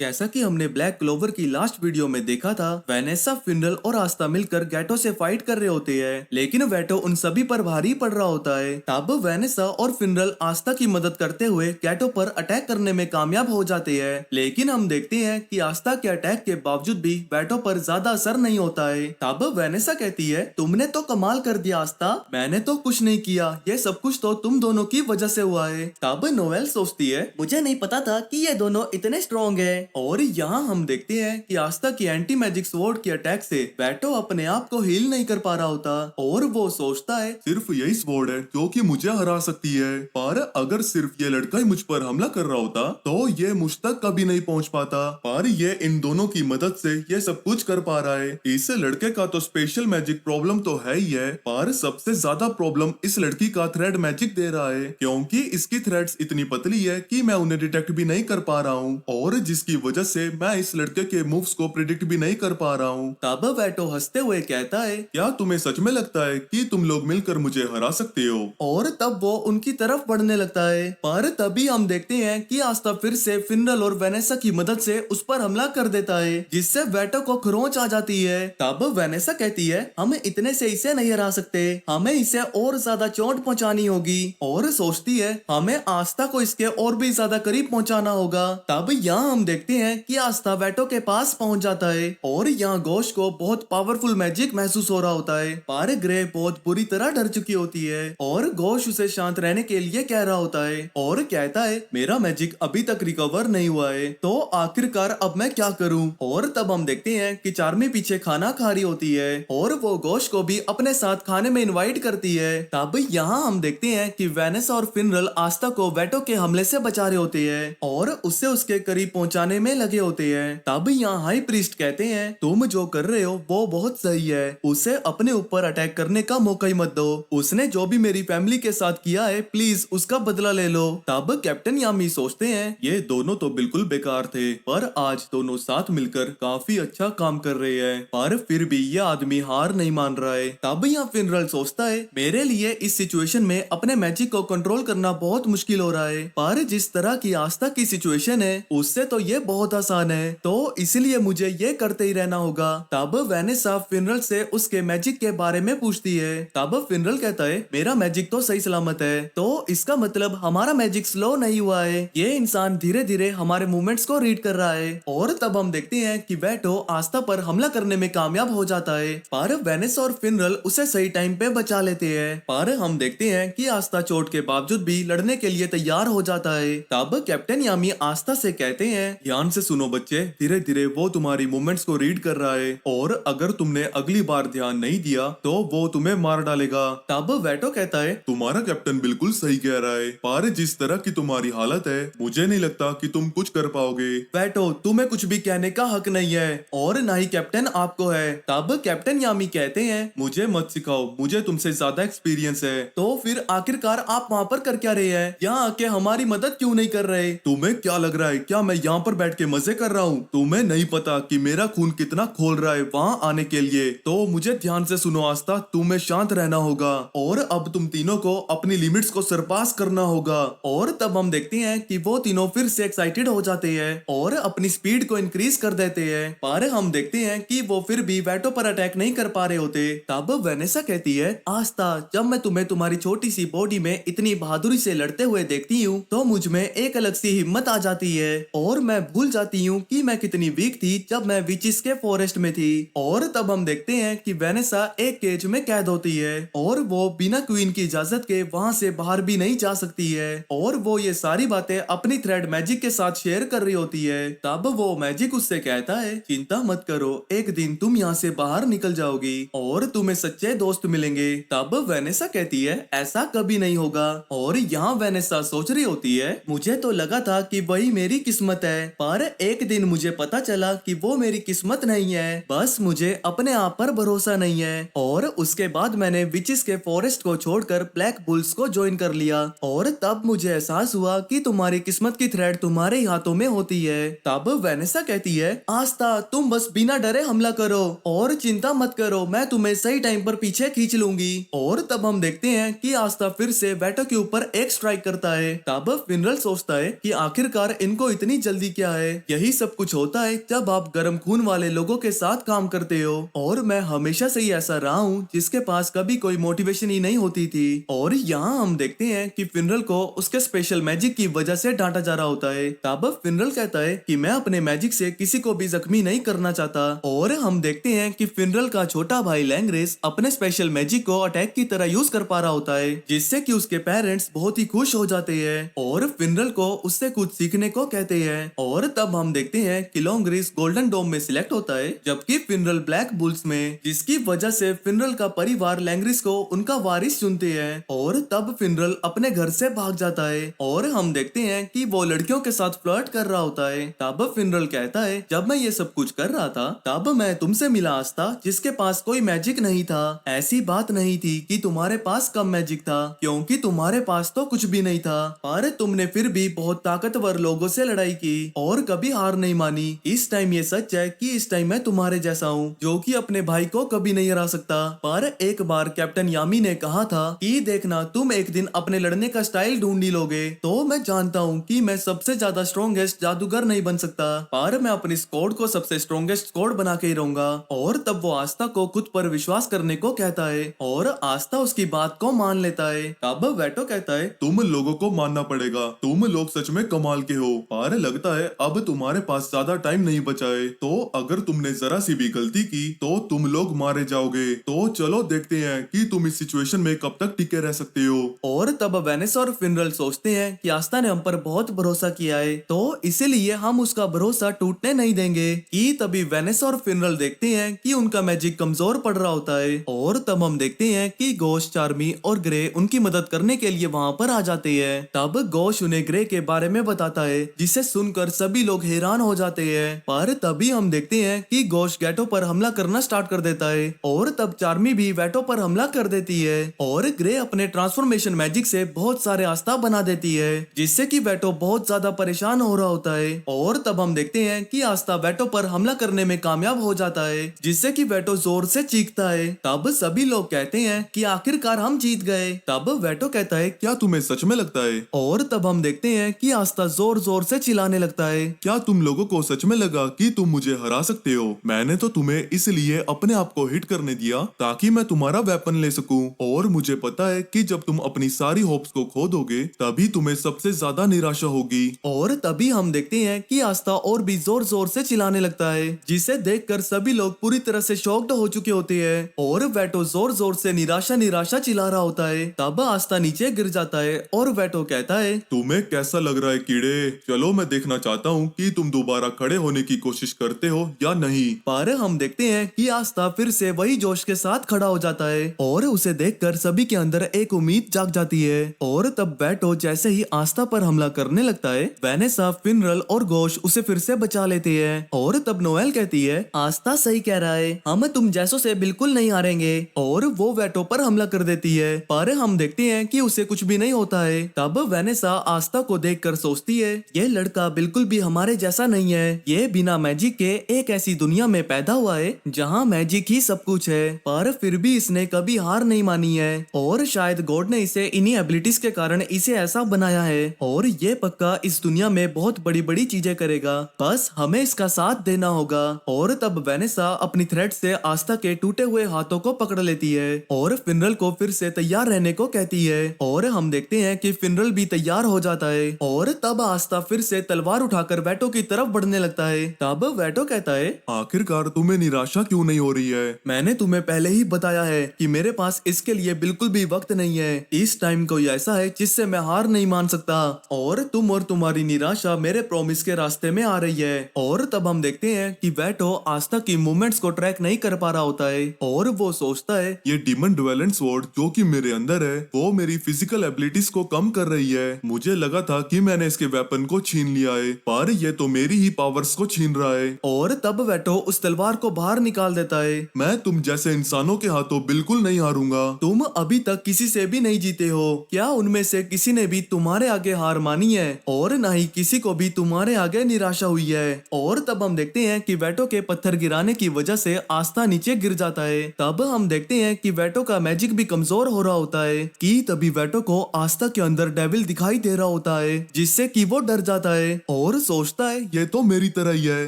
जैसा कि हमने ब्लैक क्लोवर की लास्ट वीडियो में देखा था, वेनेसा, फिनरल और आस्था मिलकर गैटो से फाइट कर रहे होते हैं, लेकिन वेटो उन सभी पर भारी पड़ रहा होता है। तब वेनेसा और फिनरल आस्था की मदद करते हुए गैटो पर अटैक करने में कामयाब हो जाते हैं, लेकिन हम देखते हैं कि आस्था के अटैक के बावजूद भी वेटो पर ज्यादा असर नहीं होता है। तब वेनेसा कहती है, तुमने तो कमाल कर दिया आस्था, मैंने तो कुछ नहीं किया, ये सब कुछ तो तुम दोनों की वजह से हुआ है। तब नोएल सोचती है, मुझे नहीं पता था कि ये दोनों इतने स्ट्रॉन्ग है। और यहाँ हम देखते हैं कि आस्था की एंटी मैजिक स्वॉर्ड की अटैक से वेटो अपने आप को हील नहीं कर पा रहा होता और वो सोचता है, सिर्फ यही स्वॉर्ड है जो कि मुझे हरा सकती है, पर अगर सिर्फ ये लड़का ही मुझ पर हमला कर रहा होता तो ये मुझ तक कभी नहीं पहुंच पाता। पर ये इन दोनों की मदद से ये सब कुछ कर पा रहा है। इस लड़के का तो स्पेशल मैजिक प्रॉब्लम तो है ही है, पर सबसे ज्यादा प्रॉब्लम इस लड़की का थ्रेड मैजिक दे रहा है, क्योंकि इसकी थ्रेड्स इतनी पतली है कि मैं उन्हें डिटेक्ट भी नहीं कर पा रहा हूँ, और जिसकी वजह से मैं इस लड़के के मूव्स को प्रिडिक्ट भी नहीं कर पा रहा हूँ। तब वेटो हंसते हुए कहता है, क्या तुम्हें सच में लगता है कि तुम लोग मिलकर मुझे हरा सकते हो? और तब वो उनकी तरफ बढ़ने लगता है। पर तभी हम देखते हैं कि आस्था फिर से फिनरल और वेनेसा की मदद से उस पर हमला कर देता है, जिससे वेटो को खरोंच आ जाती है। तब वेनेसा कहती है, हम इतने से इसे नहीं हरा सकते, हमें इसे और ज्यादा चोट पहुंचानी होगी। और सोचती है, हमें आस्था को इसके और भी ज्यादा करीब पहुंचाना होगा। तब यहाँ हम देखते हैं कि आस्था वेटो के पास पहुंच जाता है और यहाँ घोष को बहुत पावरफुल मैजिक महसूस हो रहा होता है। पर ग्रे बहुत बुरी तरह डर चुकी होती है और घोष उसे शांत रहने के लिए कह रहा होता है और कहता है, मेरा मैजिक अभी तक रिकवर नहीं हुआ है, तो आखिरकार अब मैं क्या करूं। और तब हम देखते हैं कि चार्मी पीछे खाना खा रही होती है और वो घोष को भी अपने साथ खाने में इनवाइट करती है। तब यहाँ हम देखते हैं कि वेनेसा और फिनरल आस्था को वेटो के हमले से बचा रहे होते हैं और उसे उसके करीब पहुंचाने में लगे होते हैं। तब यहाँ हाई प्रीस्ट कहते हैं, तुम जो कर रहे हो वो बहुत सही है, उसे अपने ऊपर अटैक करने का मौका ही मत दो, उसने जो भी मेरी फैमिली के साथ किया है प्लीज उसका बदला ले लो। तब कैप्टन यामी सोचते हैं, ये दोनों तो बिल्कुल बेकार थे, पर आज दोनों साथ मिलकर काफी अच्छा काम कर रहे हैं। पर फिर भी ये आदमी हार नहीं मान रहा है। तब यहाँ फिनरल सोचता है, मेरे लिए इस सिचुएशन में अपने मैजिक को कंट्रोल करना बहुत मुश्किल हो रहा है, पर जिस तरह की आस्था की सिचुएशन है उससे तो ये बहुत आसान है, तो इसलिए मुझे ये करते ही रहना होगा। तब वेनेसा फिनरल से उसके मैजिक के बारे में पूछती है। तब फिनरल कहता है, मेरा मैजिक तो सही सलामत है, तो इसका मतलब हमारा मैजिक स्लो नहीं हुआ है, ये इंसान धीरे धीरे हमारे मूवमेंट्स को रीड कर रहा है। और तब हम देखते हैं कि वेटो आस्था पर हमला करने में कामयाब हो जाता है, पर वेनेसा और फिनरल उसे सही टाइम पे बचा लेते हैं। पर हम देखते हैं कि आस्था चोट के बावजूद भी लड़ने के लिए तैयार हो जाता है। तब कैप्टन यामी आस्था से कहते हैं, ध्यान से सुनो बच्चे, धीरे धीरे वो तुम्हारी मूवमेंट्स को रीड कर रहा है, और अगर तुमने अगली बार ध्यान नहीं दिया तो वो तुम्हें मार डालेगा। तब वेटो कहता है, तुम्हारा कैप्टन बिल्कुल सही कह रहा है, पर जिस तरह की तुम्हारी हालत है मुझे नहीं लगता कि तुम कुछ कर पाओगे। वेटो, तुम्हें कुछ भी कहने का हक नहीं है और ना ही कैप्टन आपको है। तब कैप्टन यामी कहते हैं, मुझे मत सिखाओ, मुझे तुमसे ज्यादा एक्सपीरियंस है। तो फिर आखिरकार आप वहाँ पर कर क्या रहे हैं, यहाँ आके हमारी मदद क्यों नहीं कर रहे? तुम्हें क्या लग रहा है, क्या मैं यहाँ पर बैठ के मजे कर रहा हूँ? तुम्हें नहीं पता कि मेरा खून कितना खोल रहा है वहाँ आने के लिए। तो मुझे ध्यान से सुनो आस्था, तुम्हें शांत रहना होगा और अब तुम तीनों को अपनी लिमिट्स को सरपास करना होगा। और तब हम देखते हैं कि वो तीनों फिर से एक्साइटेड हो जाते हैं और अपनी स्पीड को इंक्रीज कर देते हैं, पर हम देखते हैं कि वो फिर भी वेटो पर अटैक नहीं कर पा रहे होते। तब वेनेसा कहती है, आस्था, जब मैं तुम्हें तुम्हारी छोटी सी बॉडी में इतनी बहादुरी से लड़ते हुए देखती हूँ तो मुझ में एक अलग सी हिम्मत आ जाती है और मैं भूल जाती हूँ कि मैं कितनी वीक थी जब मैं विचिस के फॉरेस्ट में थी। और तब हम देखते हैं कि वेनेसा एक केज में कैद होती है और वो बिना क्वीन की इजाजत के वहाँ से बाहर भी नहीं जा सकती है, और वो ये सारी बातें अपनी थ्रेड मैजिक के साथ शेयर कर रही होती है। तब वो मैजिक उससे कहता है, चिंता मत करो, एक दिन तुम यहाँ से बाहर निकल जाओगी और तुम्हें सच्चे दोस्त मिलेंगे। तब वेनेसा कहती है, ऐसा कभी नहीं होगा। और यहाँ वेनेसा सोच रही होती है, मुझे तो लगा था कि वही मेरी किस्मत है, पर एक दिन मुझे पता चला कि वो मेरी किस्मत नहीं है, बस मुझे अपने आप पर भरोसा नहीं है। और उसके बाद मैंने विचिस के फॉरेस्ट को छोड़कर ब्लैक बुल्स को ज्वाइन कर लिया और तब मुझे एहसास हुआ कि तुम्हारी किस्मत की थ्रेड तुम्हारे हाथों में होती है। तब वेनेसा कहती है, आस्था, तुम बस बिना डरे हमला करो और चिंता मत करो, मैं तुम्हें सही टाइम पर पीछे खींच लूंगी। और तब हम देखते हैं कि आस्था फिर से वेटो के ऊपर एक स्ट्राइक करता है। तब फिनरल सोचता है कि आखिरकार इनको इतनी जल्दी क्या है, यही सब कुछ कुछ होता है जब आप गर्म खून वाले लोगों के साथ काम करते हो, और मैं हमेशा से ही ऐसा रहा हूँ जिसके पास कभी कोई मोटिवेशन ही नहीं होती थी। और यहाँ हम देखते हैं कि फिनरल को उसके स्पेशल मैजिक की वजह से डांटा जा रहा होता है। तब फिनरल कहता है कि मैं अपने मैजिक से किसी को भी जख्मी नहीं करना चाहता। और हम देखते हैं कि फिनरल का छोटा भाई लैंग्रेस अपने स्पेशल मैजिक को अटैक की तरह यूज कर पा रहा होता है, जिससे कि उसके पेरेंट्स बहुत ही खुश हो जाते हैं और फिनरल को उससे कुछ सीखने को कहते हैं। और तब हम देखते हैं कि लॉन्ग्रेस गोल्डन डोम में सिलेक्ट होता है, जबकि फिनरल ब्लैक बुल्स में, जिसकी वजह से फिनरल का परिवार लैंग्रेस को उनका वारिस चुनते हैं। और तब फिनरल अपने घर से भाग जाता है और हम देखते हैं कि वो लड़कियों के साथ फ्लर्ट कर रहा होता है। तब फिनरल कहता है, जब मैं ये सब कुछ कर रहा था तब मैं तुमसे मिला आस्था, जिसके पास कोई मैजिक नहीं था। ऐसी बात नहीं थी कि तुम्हारे पास कम मैजिक था, क्योंकि तुम्हारे पास तो कुछ भी नहीं था, पर तुमने फिर भी बहुत ताकतवर लोगों से लड़ाई की और कभी हार नहीं मानी। इस टाइम ये सच है कि इस टाइम मैं तुम्हारे जैसा हूँ, जो कि अपने भाई को कभी नहीं हरा सकता। पर एक बार कैप्टन यामी ने कहा था कि देखना, तुम एक दिन अपने लड़ने का स्टाइल ढूंढ ही लोगे। तो मैं जानता हूँ कि मैं सबसे ज्यादा स्ट्रॉन्गेस्ट जादूगर नहीं बन सकता, पर मैं अपनी स्क्वाड को सबसे स्ट्रॉन्गेस्ट स्क्वाड बना के ही रहूंगा। और तब वो आस्था को खुद पर विश्वास करने को कहता है और आस्था उसकी बात को मान लेता है। तब वेटो कहता है, तुम लोगों को मानना पड़ेगा, तुम लोग सच में कमाल के हो, पर लगता है अब तुम्हारे पास ज्यादा टाइम नहीं बचा है। तो अगर तुमने जरा सी भी गलती की तो तुम लोग मारे जाओगे। तो चलो देखते हैं कि तुम इस सिचुएशन में कब तक टिके रह सकते हो। और तब वेनिस और फिनरल सोचते हैं कि आस्था ने हम पर बहुत भरोसा किया है, तो इसीलिए हम उसका भरोसा टूटने नहीं देंगे। कि तभी वेनिस और फिनरल देखते हैं कि उनका मैजिक कमजोर पड़ रहा होता है। और तब हम देखते हैं कि गोश, चार्मी और ग्रे उनकी मदद करने के लिए वहाँ पर आ जाते हैं। तब गोश उन्हें ग्रे के बारे में बताता है, जिसे सुनकर सभी लोग हैरान हो जाते हैं। पर तभी हम देखते हैं कि गोश गैटो पर हमला करना स्टार्ट कर देता है और तब चार्मी भी वेटो पर हमला कर देती है और ग्रे अपने ट्रांसफॉर्मेशन मैजिक से बहुत सारे आस्था बना देती है, जिससे कि वेटो बहुत ज्यादा परेशान हो रहा होता है। और तब हम देखते हैं कि आस्था वेटो पर हमला करने में कामयाब हो जाता है, जिससे कि वेटो जोर से चीखता है। तब सभी लोग कहते हैं कि आखिरकार हम जीत गए। तब वेटो कहता है, क्या तुम्हें सच में लगता है? और तब हम देखते हैं कि आस्था जोर जोर से चिल्लाने लगता है। क्या तुम लोगों को सच में लगा कि तुम मुझे हरा सकते हो? मैंने तो तुम्हें इसलिए अपने आप को हिट करने दिया ताकि मैं तुम्हारा वेपन ले सकूं। और मुझे पता है कि जब तुम अपनी सारी होप्स को खो दोगे तभी तुम्हें सबसे ज्यादा निराशा होगी। और तभी हम देखते हैं कि आस्था और भी जोर जोर से चिल्लाने लगता है, जिसे देखकर सभी लोग पूरी तरह से शॉक्ड हो चुके होते हैं। और वेटो जोर जोर से निराशा निराशा चिल्ला रहा होता है। तब आस्था नीचे गिर जाता है और वेटो कहता है, तुम्हें कैसा लग रहा है कीड़े? चलो मैं देखना चाहता हूँ कि तुम दोबारा खड़े होने की कोशिश करते हो या नहीं। पर हम देखते हैं कि आस्था फिर से वही जोश के साथ खड़ा हो जाता है और उसे देखकर सभी के अंदर एक उम्मीद जाग जाती है। और तब वेटो जैसे ही आस्था पर हमला करने लगता है, वेनेसा, फिनरल और गोश उसे फिर से बचा लेते हैं। और तब नोएल कहती है, आस्था सही कह रहा है, हम तुम जैसों से बिल्कुल नहीं हारेंगे। और वो वेटो पर हमला कर देती है, पर हम देखते हैं कि उसे कुछ भी नहीं होता है। तब वेनेसा आस्था को देखकर सोचती है, ये लड़का बिल्कुल भी हमारे जैसा नहीं है। ये बिना मैजिक के एक ऐसी दुनिया में पैदा हुआ है जहाँ मैजिक ही सब कुछ है, पर फिर भी इसने कभी हार नहीं मानी है। और शायद गॉड ने इसे इन्हीं एबिलिटीज के कारण इसे ऐसा बनाया है और ये पक्का इस दुनिया में बहुत बड़ी बड़ी चीजें करेगा, बस हमें इसका साथ देना होगा। और तब वेनेसा अपनी थ्रेड से आस्था के टूटे हुए हाथों को पकड़ लेती है और फिनरल को फिर से तैयार रहने को कहती है। और हम देखते हैं कि फिनरल भी तैयार हो जाता है और तब आस्था फिर से तलवार उठाकर वेटो की तरफ बढ़ने लगता है। तब वेटो कहता है, आखिरकार तुम्हें निराशा क्यों नहीं हो रही है? मैंने तुम्हें पहले ही बताया है कि मेरे पास इसके लिए बिल्कुल भी वक्त नहीं है। इस टाइम कोई ऐसा है जिससे मैं हार नहीं मान सकता और तुम और तुम्हारी निराशा मेरे प्रॉमिस के रास्ते में आ रही है। और तब हम देखते हैं कि वेटो आस्था की मूवमेंट्स को ट्रैक नहीं कर पा रहा होता है और वो सोचता है, ये डीमन ड्वेलेंट स्वॉर्ड जो कि मेरे अंदर है वो मेरी फिजिकल एबिलिटीज को कम कर रही है। मुझे लगा था कि मैंने इसके वेपन को छीन लिया है, पर ये तो मेरी ही पावर्स को छीन रहा है। और तब वेटो उस तलवार को बाहर निकाल देता है। मैं तुम जैसे इंसानों के हाथों बिल्कुल नहीं हारूंगा। तुम अभी तक किसी से भी नहीं जीते हो, क्या उनमें से किसी ने भी तुम्हारे आगे हार मानी है? और न ही किसी को भी तुम्हारे आगे निराशा हुई है। और तब हम देखते हैं कि वेटो के पत्थर गिराने की वजह से आस्था नीचे गिर जाता है। तब हम देखते हैं कि वेटो का मैजिक भी कमजोर हो रहा होता है कि तभी वेटो को आस्था के अंदर डेविल दिखाई दे रहा होता है, जिससे कि वो डर जाता है और सोचता है, ये तो मेरी तरह ही है,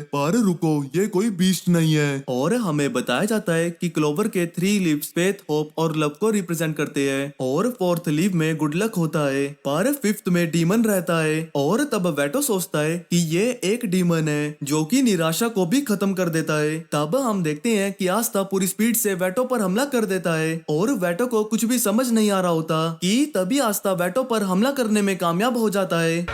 पर रुको, ये कोई बीस्ट नहीं है। और हमें बताया जाता है कि क्लोवर के 3 लीव्स फेथ, होप और लव को रिप्रेजेंट करते हैं और 4th लीव में गुड लक होता है, पर 5th में डीमन रहता है। और तब वेटो सोचता है कि ये एक डीमन है जो कि निराशा को भी खत्म कर देता है। तब हम देखते हैं कि आस्था पूरी स्पीड से वेटो पर हमला कर देता है और वेटो को कुछ भी समझ नहीं आ रहा होता कि तभी आस्था वेटो पर हमला करने में कामयाब हो जाता है।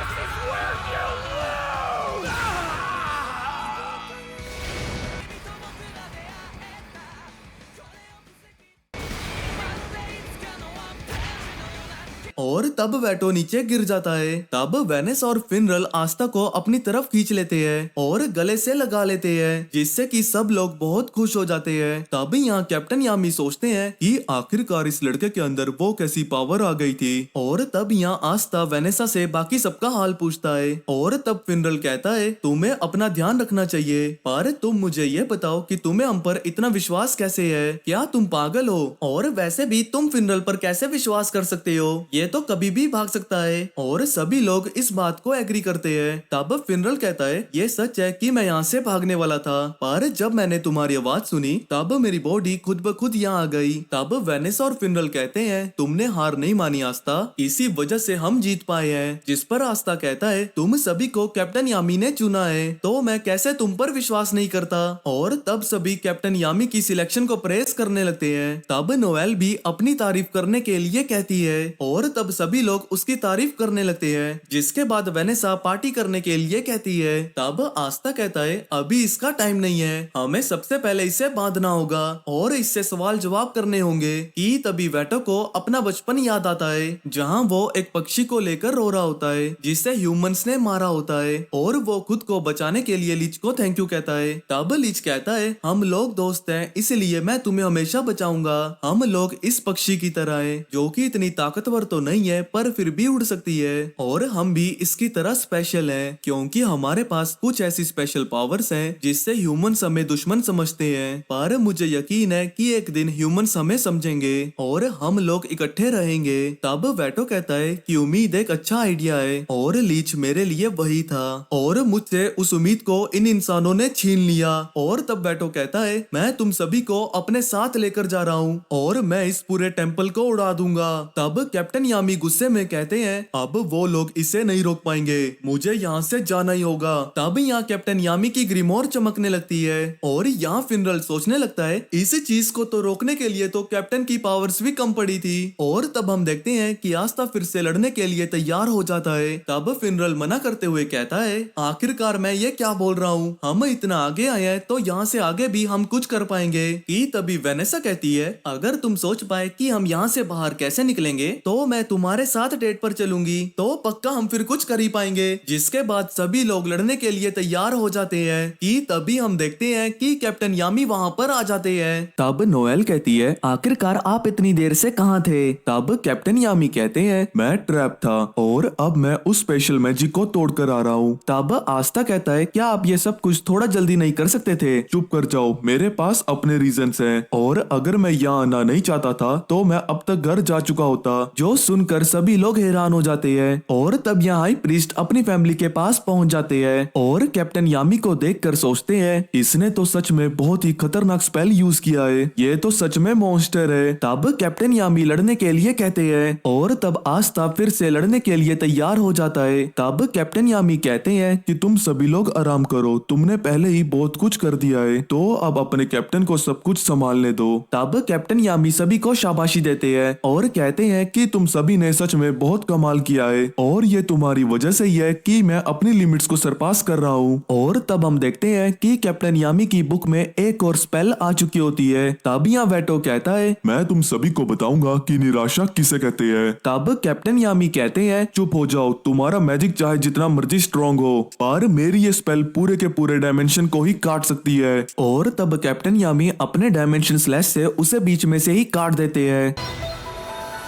और तब वेटो नीचे गिर जाता है। तब वेनिस और फिनरल आस्था को अपनी तरफ खींच लेते हैं और गले से लगा लेते हैं, जिससे कि सब लोग बहुत खुश हो जाते हैं। तब यहाँ कैप्टन यामी सोचते हैं कि आखिरकार इस लड़के के अंदर वो कैसी पावर आ गई थी। और तब यहाँ आस्था वेनेसा से बाकी सबका हाल पूछता है और तब फिनरल कहता है तुम्हें अपना ध्यान रखना चाहिए, पर तुम मुझे ये बताओ कि तुम्हें हम पर इतना विश्वास कैसे है? क्या तुम पागल हो? और वैसे भी तुम फिनरल पर कैसे विश्वास कर सकते हो? ये तो कभी भी भाग सकता है। और सभी लोग इस बात को एग्री करते हैं। तब फिनरल कहता है ये सच है कि मैं यहाँ से भागने वाला था, पर जब मैंने तुम्हारी आवाज सुनी तब मेरी बॉडी खुद ब खुद यहाँ आ गई। तब वेनिस और फिनरल कहते हैं तुमने हार नहीं मानी आस्था, इसी वजह से हम जीत पाए हैं। जिस पर आस्था कहता है तुम सभी को कैप्टन यामी ने चुना है, तो मैं कैसे तुम पर विश्वास नहीं करता। और तब सभी कैप्टन यामी की सिलेक्शन को प्रेस करने लगते हैं। तब नोएल भी अपनी तारीफ करने के लिए कहती है और तब सभी लोग उसकी तारीफ करने लगते हैं, जिसके बाद वेनेसा पार्टी करने के लिए कहती है। तब आस्था कहता है अभी इसका टाइम नहीं है, हमें सबसे पहले इसे बांधना होगा और इससे सवाल जवाब करने होंगे। कि तभी वेटो को अपना बचपन याद आता है, जहां वो एक पक्षी को लेकर रो रहा होता है जिसे ह्यूमंस ने मारा होता है, और वो खुद को बचाने के लिए लीच को थैंक यू कहता है। तब लीच कहता है हम लोग दोस्त हैं, इसलिए मैं तुम्हें हमेशा बचाऊंगा। हम लोग इस पक्षी की तरह हैं, जो कि इतनी ताकतवर तो नहीं है पर फिर भी उड़ सकती है, और हम भी इसकी तरह स्पेशल हैं, क्योंकि हमारे पास कुछ ऐसी स्पेशल पावर्स हैं जिससे ह्यूमंस हमें दुश्मन समझते हैं, पर मुझे यकीन है कि एक दिन ह्यूमंस हमें समझेंगे और हम लोग इकट्ठे रहेंगे। तब वेटो कहता है कि उम्मीद एक अच्छा आइडिया है, और लीच मेरे लिए वही था और मुझसे उस उम्मीद को इन इंसानों ने छीन लिया। और तब वेटो कहता है मैं तुम सभी को अपने साथ लेकर जा रहा हूँ और मैं इस पूरे टेम्पल को उड़ा दूंगा। तब कैप्टन यामी गुस्से में कहते हैं अब वो लोग इसे नहीं रोक पाएंगे, मुझे यहाँ से जाना ही होगा। तब यहाँ कैप्टन यामी की ग्रीमोर चमकने लगती है और यहाँ फिनरल सोचने लगता है इस चीज को तो रोकने के लिए तो कैप्टन की पावर्स भी कम पड़ी थी। और तब हम देखते हैं कि आस्था फिर से लड़ने के लिए तैयार हो जाता है। तब फिनरल मना करते हुए कहता है आखिरकार मैं ये क्या बोल रहा हूँ, हम इतना आगे आए हैं तो यहाँ से आगे भी हम कुछ कर पाएंगे। कि तभी वेनेसा कहती है अगर तुम सोच पाए कि हम यहाँ से बाहर कैसे निकलेंगे तो मैं तुम्हारे साथ डेट पर चलूंगी, तो पक्का हम फिर कुछ कर ही पाएंगे। जिसके बाद सभी लोग लड़ने के लिए तैयार हो जाते हैं। कि तभी हम देखते हैं कि कैप्टन यामी वहाँ पर आ जाते हैं। तब नोएल कहती है आखिरकार आप इतनी देर से कहाँ थे? तब कैप्टन यामी कहते हैं मैं ट्रैप था और अब मैं उस स्पेशल मैजिक को तोड़ कर आ रहा हूँ। तब आस्था कहता है क्या आप ये सब कुछ थोड़ा जल्दी नहीं कर सकते थे? चुप कर जाओ, मेरे पास अपने रीजंस हैं, और अगर मैं यहाँ आना नहीं चाहता था तो मैं अब तक घर जा चुका होता। जो सुनकर सभी लोग हैरान हो जाते हैं। और तब यहाँ हाई प्रीस्ट अपनी फैमिली के पास पहुंच जाते हैं और कैप्टन यामी को देखकर सोचते हैं इसने तो सच में बहुत ही खतरनाक स्पेल यूज किया है, ये तो सच में मॉन्स्टर है। तब कैप्टन यामी लड़ने के लिए कहते हैं और तब आस्था फिर से लड़ने के लिए तैयार हो जाता है। तब कैप्टन यामी कहते हैं कि तुम सभी लोग आराम करो, तुमने पहले ही बहुत कुछ कर दिया है, तो अब अपने कैप्टन को सब कुछ संभालने दो। तब कैप्टन यामी सभी को शाबाशी देते हैं और कहते हैं कि तुम सभी ने सच में बहुत कमाल किया है और ये तुम्हारी वजह से ही है कि मैं अपनी लिमिट्स को सरपास कर रहा हूँ। और तब हम देखते हैं कि कैप्टन यामी की बुक में एक और स्पेल आ चुकी होती है। तब यहाँ वेटो कहता है मैं तुम सभी को बताऊंगा कि निराशा किसे कहते हैं। तब कैप्टन यामी कहते हैं चुप हो जाओ, तुम्हारा मैजिक चाहे जितना मर्जी स्ट्रॉन्ग हो, पर मेरी ये स्पेल पूरे के पूरे डायमेंशन को ही काट सकती है। और तब कैप्टन यामी अपने डायमेंशन स्लैश से उसे बीच में से ही काट देते हैं।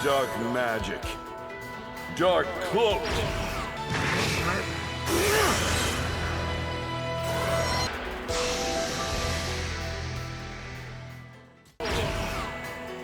Dark magic. Dark cloak.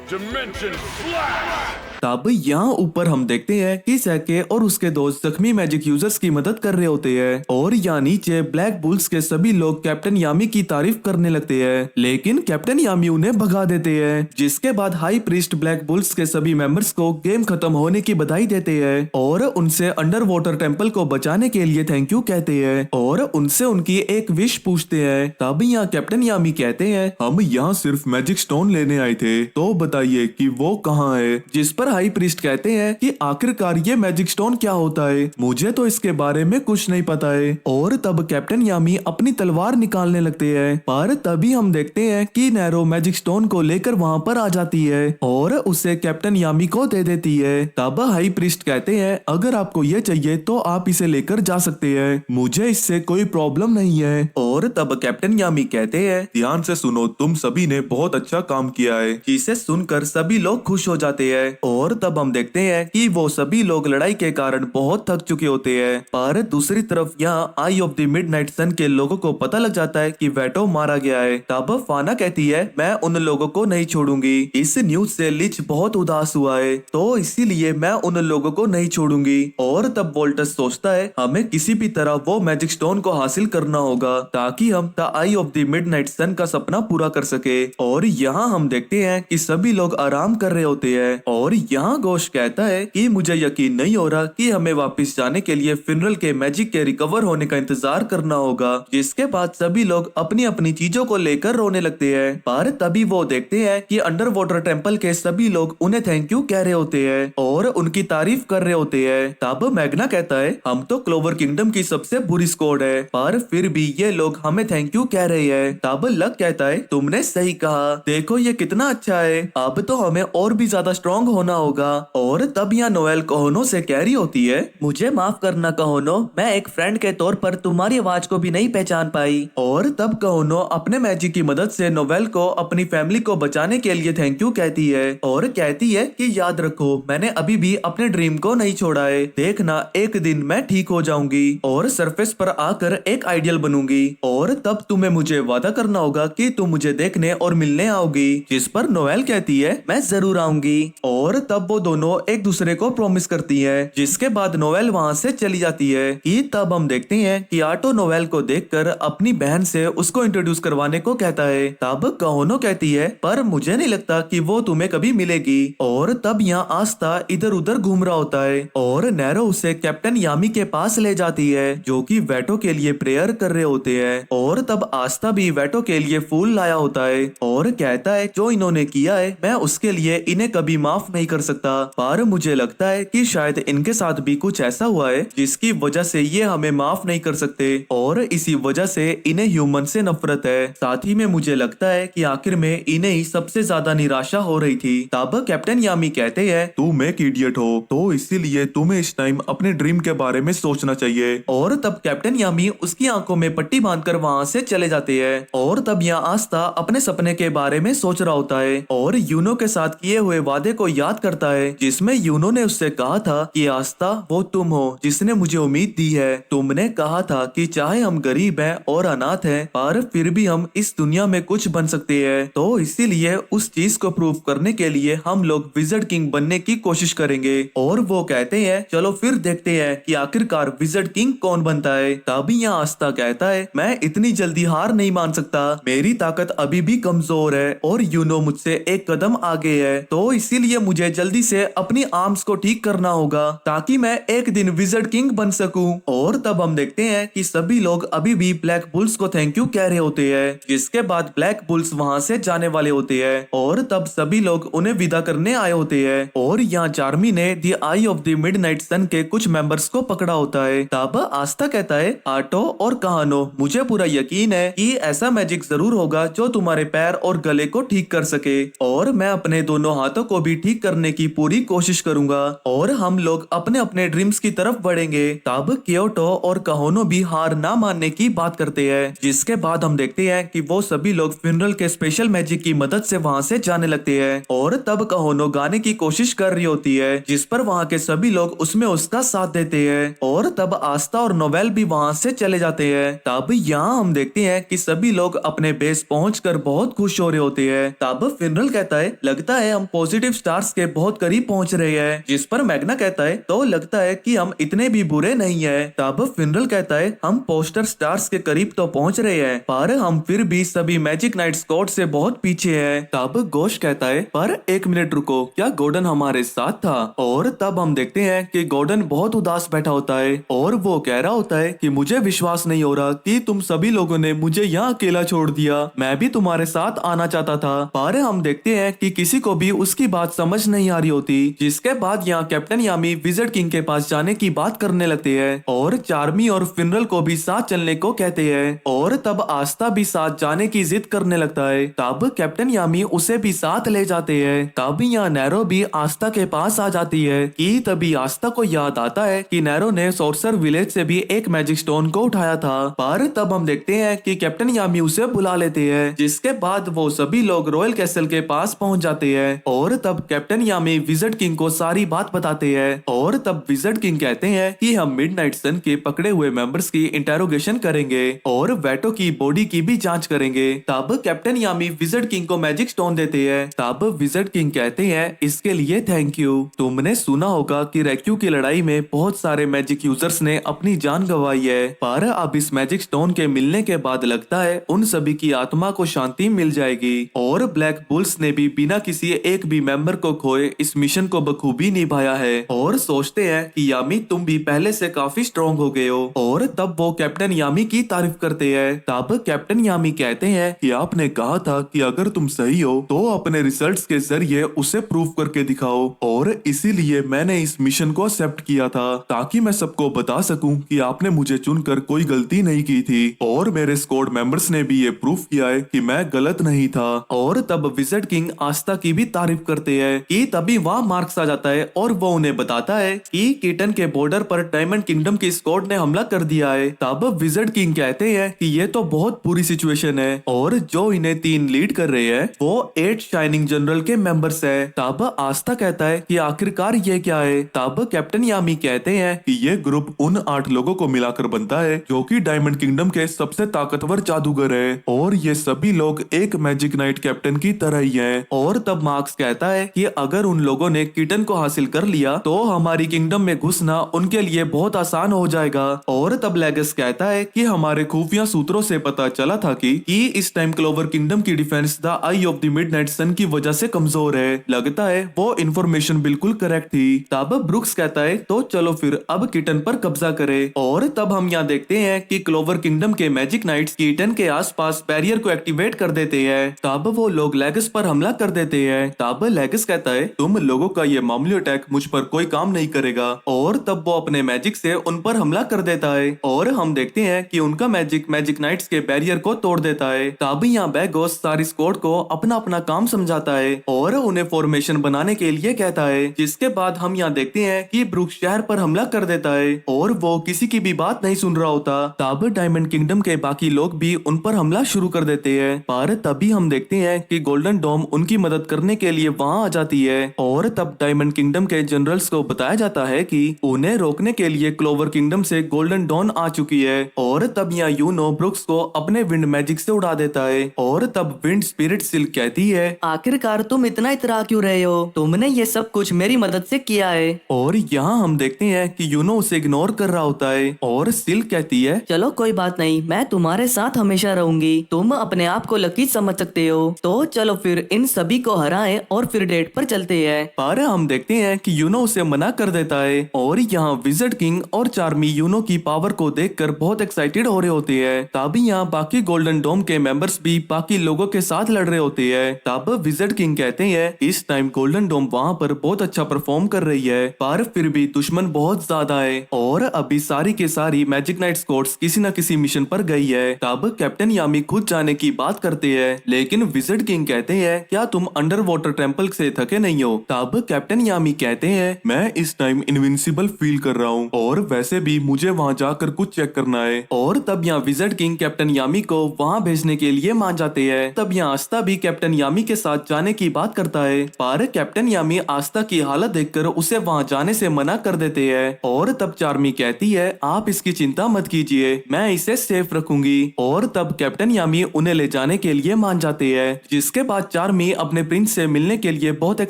Dimension Flash! तब यहाँ ऊपर हम देखते हैं कि सैके और उसके दोस्त जख्मी मैजिक यूजर्स की मदद कर रहे होते हैं और यहाँ नीचे ब्लैक बुल्स के सभी लोग कैप्टन यामी की तारीफ करने लगते हैं, लेकिन कैप्टन यामी उन्हें भगा देते हैं। जिसके बाद हाई प्रीस्ट ब्लैक बुल्स के सभी मेंबर्स को गेम खत्म होने की बधाई देते हैं और उनसे अंडर वाटर टेम्पल को बचाने के लिए थैंक यू कहते हैं और उनसे उनकी एक विश पूछते हैं। तब यहाँ कैप्टन यामी कहते हैं, हम यहाँ सिर्फ मैजिक स्टोन लेने आए थे, तो बताइए कि वो कहाँ है। जिस पर हाई प्रीस्ट कहते हैं कि आखिरकार ये मैजिक स्टोन क्या होता है, मुझे तो इसके बारे में कुछ नहीं पता है। और तब कैप्टन यामी अपनी तलवार निकालने लगते हैं, पर तभी हम देखते हैं कि नैरो मैजिक स्टोन को लेकर वहाँ पर आ जाती है और उसे कैप्टन यामी को दे देती है। तब हाई प्रीस्ट कहते हैं, अगर आपको ये चाहिए तो आप इसे लेकर जा सकते हैं, मुझे इससे कोई प्रॉब्लम नहीं है। और तब कैप्टन यामी कहते हैं, ध्यान से सुनो, तुम सभी ने बहुत अच्छा काम किया है। जिसे सुनकर सभी लोग खुश हो जाते हैं। और तब हम देखते हैं कि वो सभी लोग लड़ाई के कारण बहुत थक चुके होते हैं, पर दूसरी तरफ यहाँ आई ऑफ द मिडनाइट सन के लोगों को पता लग जाता है कि वेटो मारा गया है। तब फाना कहती है, मैं उन लोगों को नहीं छोड़ूंगी। इस न्यूज से लिच बहुत उदास हुआ है, तो इसीलिए मैं उन लोगों को नहीं छोड़ूंगी। और तब वोल्टस सोचता है, हमें किसी भी तरह वो मैजिक स्टोन को हासिल करना होगा ताकि हम the eye of the midnight sun का सपना पूरा कर सके। और यहाँ हम देखते हैं कि सभी लोग आराम कर रहे होते हैं और यहाँ गोश कहता है कि मुझे यकीन नहीं हो रहा कि हमें वापस जाने के लिए फिनरल के मैजिक के रिकवर होने का इंतजार करना होगा। जिसके बाद सभी लोग अपनी अपनी चीजों को लेकर रोने लगते हैं, पर तभी वो देखते हैं कि अंडर वाटर टेम्पल के सभी लोग उन्हें थैंक यू कह रहे होते हैं और उनकी तारीफ कर रहे होते हैं। तब मैग्ना कहता है, हम तो क्लोवर किंगडम की सबसे बुरी स्क्वाड है, पर फिर भी ये लोग हमें थैंक यू कह रहे हैं। तब लक कहता है, तुमने सही कहा, देखो ये कितना अच्छा है, अब तो हमें और भी ज्यादा स्ट्रॉन्ग होना होगा। और तब यहाँ नोएल कहोनो से कह रही होती है, मुझे माफ करना कहोनो, मैं एक फ्रेंड के तौर पर तुम्हारी आवाज को भी नहीं पहचान पाई। और तब कहोनो अपने मैजिक की मदद से नोवेल को अपनी फैमिली को बचाने के लिए थैंक यू कहती है और कहती है कि याद रखो, मैंने अभी भी अपने ड्रीम को नहीं छोड़ा है, देखना एक दिन मैं ठीक हो जाऊंगी और सरफेस पर आकर एक आइडियल बनूंगी। और तब तुम्हें मुझे वादा करना होगा कि तुम मुझे देखने और मिलने आओगी। जिस पर नोएल कहती है, मैं जरूर आऊंगी। और तब वो दोनों एक दूसरे को प्रॉमिस करती है। जिसके बाद नोएल वहाँ से चली जाती है कि तब हम देखते हैं कि आटो नोएल को देखकर अपनी बहन से उसको इंट्रोड्यूस करवाने को कहता है। तब कहोनो कहती है, पर मुझे नहीं लगता कि वो तुम्हें कभी मिलेगी। और तब यहाँ आस्था इधर उधर घूम रहा होता है और नैरो उसे कैप्टन यामी के पास ले जाती है जो कि वेटो के लिए प्रेयर कर रहे होते हैं। और तब आस्था भी वेटो के लिए फूल लाया होता है और कहता है, जो इन्होंने किया है मैं उसके लिए इन्हें कभी माफ नहीं कर सकता, पर मुझे लगता है कि शायद इनके साथ भी कुछ ऐसा हुआ है जिसकी वजह से ये हमें माफ नहीं कर सकते और इसी वजह से इन्हें ह्यूमन से नफरत है। साथ ही में मुझे लगता है कि आखिर में इन्हें ही सबसे ज्यादा निराशा हो रही थी। तब कैप्टन यामी कहते हैं, तुम एक इडियट हो, तो इसीलिए तुम्हें इस टाइम अपने ड्रीम के बारे में सोचना चाहिए। और तब कैप्टन यामी उसकी आंखों में पट्टी बांधकर वहाँ से चले जाते हैं। और तब यहाँ आस्था अपने सपने के बारे में सोच रहा होता है और यूनो के साथ किए हुए वादे को याद करता है जिसमें यूनो ने उससे कहा था कि आस्था, वो तुम हो जिसने मुझे उम्मीद दी है। तुमने कहा था कि चाहे हम गरीब हैं और अनाथ हैं, पर फिर भी हम इस दुनिया में कुछ बन सकते हैं। तो इसीलिए उस चीज को प्रूव करने के लिए हम लोग विजर्ड किंग बनने की कोशिश करेंगे। और वो कहते हैं, चलो फिर देखते हैं कि आखिरकार विजर्ड किंग कौन बनता है। तभी यहाँ आस्था कहता है, मैं इतनी जल्दी हार नहीं मान सकता, मेरी ताकत अभी भी कमजोर है और यूनो मुझसे एक कदम आगे है, तो इसीलिए मुझे जल्दी से अपनी आर्म्स को ठीक करना होगा ताकि मैं एक दिन विजर्ड किंग बन सकूं। और तब हम देखते हैं कि सभी लोग अभी भी ब्लैक बुल्स को थैंक यू कह रहे होते हैं। जिसके बाद ब्लैक बुल्स वहाँ से जाने वाले होते हैं और तब सभी लोग उन्हें विदा करने आए होते हैं। और यहाँ चार्मी ने the eye of the midnight sun के कुछ मेंबर्स को पकड़ा होता है। तब आस्था कहता है, आटो और कहानो, मुझे पूरा यकीन है कि ऐसा मैजिक जरूर होगा जो तुम्हारे पैर और गले को ठीक कर सके और मैं अपने दोनों हाथों को भी ठीक करने की पूरी कोशिश करूंगा और हम लोग अपने अपने ड्रीम्स की तरफ बढ़ेंगे। तब क्योटो और कहोनो भी हार ना मानने की बात करते हैं। जिसके बाद हम देखते हैं कि वो सभी लोग फ्यूनरल के स्पेशल मैजिक की मदद से वहाँ से जाने लगते हैं। और तब कहोनो गाने की कोशिश कर रही होती है जिस पर वहाँ के सभी लोग उसमें उसका साथ देते हैं। और तब आस्था और नोवेल भी वहाँ से चले जाते हैं। तब यहाँ हम देखते हैं कि सभी लोग अपने बेस पहुंचकर बहुत खुश हो रहे होते हैं। तब फ्यूनरल कहता है, लगता है हम पॉजिटिव स्टार्स के बहुत करीब पहुंच रहे हैं, जिस पर मैग्ना कहता है तो लगता है कि हम इतने भी बुरे नहीं है। तब फिनरल कहता है हम पोस्टर स्टार्स के करीब तो पहुंच रहे हैं, पर हम फिर भी सभी मैजिक नाइट स्क्वाड से बहुत पीछे हैं। तब गोश कहता है पर एक मिनट रुको, क्या गॉर्डन हमारे साथ था? और तब हम देखते हैं कि गॉर्डन बहुत उदास बैठा होता है और वो कह रहा होता है कि मुझे विश्वास नहीं हो रहा कि तुम सभी लोगों ने मुझे यहाँ अकेला छोड़ दिया। मैं भी तुम्हारे साथ आना चाहता था। पर हम देखते हैं कि किसी को भी उसकी बात समझ नहीं आ रही होती। जिसके बाद यहाँ कैप्टन यामी विज़र्ड किंग के पास जाने की बात करने लगते हैं और चार्मी और फिनरल को भी साथ चलने को कहते हैं और तब आस्था भी साथ जाने की जिद करने लगता है। तब कैप्टन यामी उसे भी साथ ले जाते हैं। तब यहाँ नैरो भी आस्था के पास आ जाती है कि तभी आस्था को याद आता है कि नैरो ने सोर्सर विलेज से भी एक मैजिक स्टोन को उठाया था। पर तब हम देखते हैं कि कैप्टन यामी उसे बुला लेते हैं, जिसके बाद वो सभी लोग रॉयल कैसल के पास पहुंच जाते हैं और तब कैप्टन यामी विज़र्ड किंग को सारी बात बताते हैं और तब विज़र्ड किंग कहते हैं कि हम मिडनाइट सन के पकड़े हुए मेंबर्स की इंटेरोगेशन करेंगे और वेटो की बॉडी की भी जांच करेंगे। तब कैप्टन यामी विज़र्ड किंग को मैजिक स्टोन देते हैं। तब विज़र्ड किंग कहते हैं इसके लिए थैंक यू। तुमने सुना होगा कि रेक्यू की लड़ाई में बहुत सारे मैजिक यूजर्स ने अपनी जान गंवाई है, पर अब इस मैजिक स्टोन के मिलने के बाद लगता है उन सभी की आत्मा को शांति मिल जाएगी। और ब्लैक बुल्स ने भी बिना किसी एक भी मेंबर को खोए इस मिशन को बखूबी निभाया है और सोचते हैं कि यामी तुम भी पहले से काफी स्ट्रॉन्ग हो गए हो। और तब वो कैप्टन यामी की तारीफ करते हैं। तब कैप्टन यामी कहते हैं कि आपने कहा था कि अगर तुम सही हो तो अपने रिजल्ट्स के जरिए उसे प्रूव करके दिखाओ, और इसीलिए मैंने इस मिशन को एक्सेप्ट किया था ताकि मैं सबको बता सकूं कि आपने मुझे चुनकर कोई गलती नहीं की थी। और मेरे स्क्वाड मेंबर्स ने भी ये प्रूफ किया है कि मैं गलत नहीं था। और तब विज़र्ड किंग आस्था की भी तारीफ करते हैं कि तभी वहाँ मार्क्स आ जाता है और वो उन्हें बताता है कि कीटन के बॉर्डर पर डायमंड किंगडम की स्क्वाड ने हमला कर दिया है। तब विज़र्ड किंग कहते हैं कि ये तो बहुत बुरी सिचुएशन है और जो इन्हें 3 लीड कर रहे हैं वो 8 शाइनिंग जनरल के मेंबर्स है। तब आस्था कहता है कि आखिरकार ये क्या है? तब कैप्टन यामी कहते हैं कि ये ग्रुप उन 8 लोगों को मिलाकर बनता है जो कि डायमंड किंगडम के सबसे ताकतवर जादूगर है, और ये सभी लोग एक मैजिक नाइट कैप्टन की तरह ही हैं। और तब मार्क्स कहता है कि अगर उन लोगों ने कीटन को हासिल कर लिया तो हमारी किंगडम में घुसना उनके लिए बहुत आसान हो जाएगा। और तब लेगस कहता है कि हमारे खुफिया सूत्रों से पता चला था कि इस टाइम क्लोवर किंगडम की defence the eye of the midnight sun की वजह से कमजोर है। लगता है वो इन्फॉर्मेशन बिल्कुल करेक्ट थी। तब ब्रुक्स कहता है तो चलो फिर अब कीटन पर कब्जा करे। और तब हम यहाँ देखते हैं कि क्लोवर किंगडम के मैजिक नाइट्स कीटन के आसपास बैरियर को एक्टिवेट कर देते हैं। तब वो लोग लेगस पर हमला कर देते हैं। तब लेगस कहता है तुम लोगों का ये मामूली अटैक मुझ पर कोई काम नहीं करेगा, और तब वो अपने मैजिक से उन पर हमला कर देता है और हम देखते हैं कि उनका मैजिक मैजिक नाइट्स के बैरियर को तोड़ देता है। तब यहाँ बैगोस सारी स्क्वाड को अपना अपना काम समझाता है और उन्हें फॉर्मेशन बनाने के लिए कहता है। जिसके बाद हम यहाँ देखते हैं कि ब्रुक्स शहर पर हमला कर देता है और वो किसी की भी बात नहीं सुन रहा होता। तब डायमंड किंगडम के बाकी लोग भी उन पर हमला शुरू कर देते हैं, पर तभी हम देखते हैं कि गोल्डन डोम उनकी मदद करने के लिए वहाँ आ जाती है। और तब डायमंड किंगडम के जनरल्स को बताया जाता है कि उन्हें रोकने के लिए क्लोवर किंगडम से गोल्डन डॉन आ चुकी है। और तब यहाँ यूनो ब्रुक्स को अपने विंड मैजिक से उड़ा देता है। और तब विंड स्पिरिट सिल्क कहती है आखिरकार तुम इतना इतरा क्यों रहे हो? तुमने ये सब कुछ मेरी मदद से किया है। और यहाँ हम देखते हैं कि यूनो उसे इग्नोर कर रहा होता है और सिल्क कहती है चलो कोई बात नहीं, मैं तुम्हारे साथ हमेशा रहूंगी। तुम अपने आप को लकी समझ सकते हो, तो चलो फिर इन सभी को हराएं और फिर डेट पर चलते हैं। पर हम देखते हैं कि यूनो उसे मना कर देता है। और यहाँ विज़र्ड किंग और चार्मी यूनो की पावर को देखकर बहुत एक्साइटेड हो रहे होते हैं। तभी यहाँ बाकी गोल्डन डोम के मेंबर्स भी बाकी लोगों के साथ लड़ रहे होते हैं। तब विज़र्ड किंग कहते हैं इस टाइम गोल्डन डोम वहाँ पर बहुत अच्छा परफॉर्म कर रही है, पर फिर भी दुश्मन बहुत ज्यादा है और अभी सारी के सारी मैजिक नाइट स्क्वाड्स किसी न किसी मिशन पर गई है। तब कैप्टन यामी खुद जाने की बात करते हैं, लेकिन विज़र्ड किंग कहते हैं क्या तुम अंडर वाटर टेम्पल से थके नहीं हो? तब कैप्टन यामी कहते हैं मैं इस टाइम इनविंसिबल फील कर रहा हूँ, और वैसे भी मुझे वहाँ जाकर कुछ चेक करना है। और तब यहाँ विज़र्ड किंग कैप्टन यामी को वहाँ भेजने के लिए मान जाते हैं। तब यहाँ आस्था भी कैप्टन यामी के साथ जाने की बात करता है, पर कैप्टन यामी आस्था की हालत देखकर उसे वहाँ जाने से मना कर देते हैं। और तब चार्मी कहती है आप इसकी चिंता मत कीजिए, मैं इसे सेफ रखूंगी। और तब कैप्टन यामी उन्हें ले जाने के लिए मान जाते हैं, जिसके बाद चार्मी अपने प्रिंस से मिलने के लिए बहुत